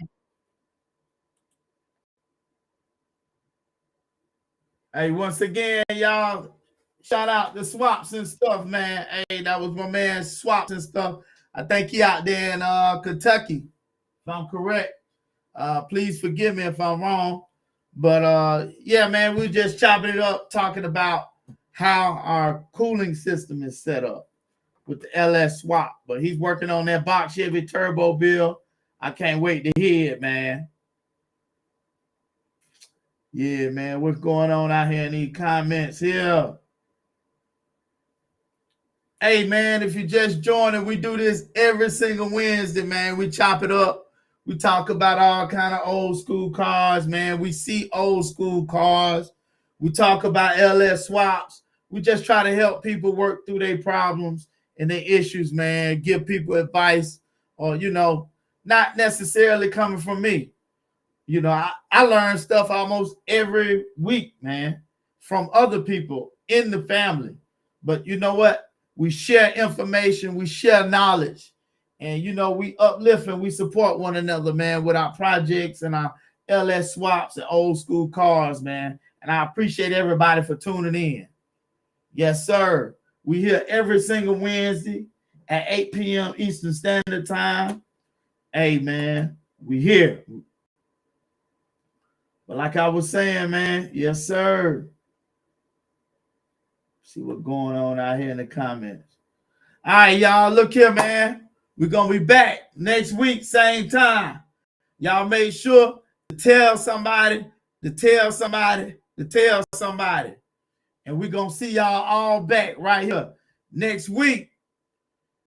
Hey, once again, y'all, shout out the Swaps and stuff, man. Hey, that was my man Swaps and stuff. I think he out there in Kentucky, if I'm correct. Please forgive me if I'm wrong. But yeah, man, we're just chopping it up, talking about how our cooling system is set up with the LS swap. But he's working on that box Chevy turbo bill. I can't wait to hear it, man. Yeah, man, what's going on out here in these comments here? Hey, man, if you just joining, we do this every single Wednesday, man. We chop it up. We talk about all kind of old school cars, man. We see old school cars. We talk about LS swaps. We just try to help people work through their problems and their issues, man. Give people advice or, you know, not necessarily coming from me. You know, I learn stuff almost every week, man, from other people in the family. But you know what? We share information, we share knowledge, and you know, we uplift and we support one another, man, with our projects and our LS swaps and old school cars, man. And I appreciate everybody for tuning in. Yes, sir. We here every single Wednesday at 8 p.m. Eastern Standard Time. Hey, man, we here. But like I was saying, man, yes, sir. See what's going on out here in the comments. All right, y'all, look here, man. We're going to be back next week, same time. Y'all make sure to tell somebody, to tell somebody, to tell somebody. And we're going to see y'all all back right here next week.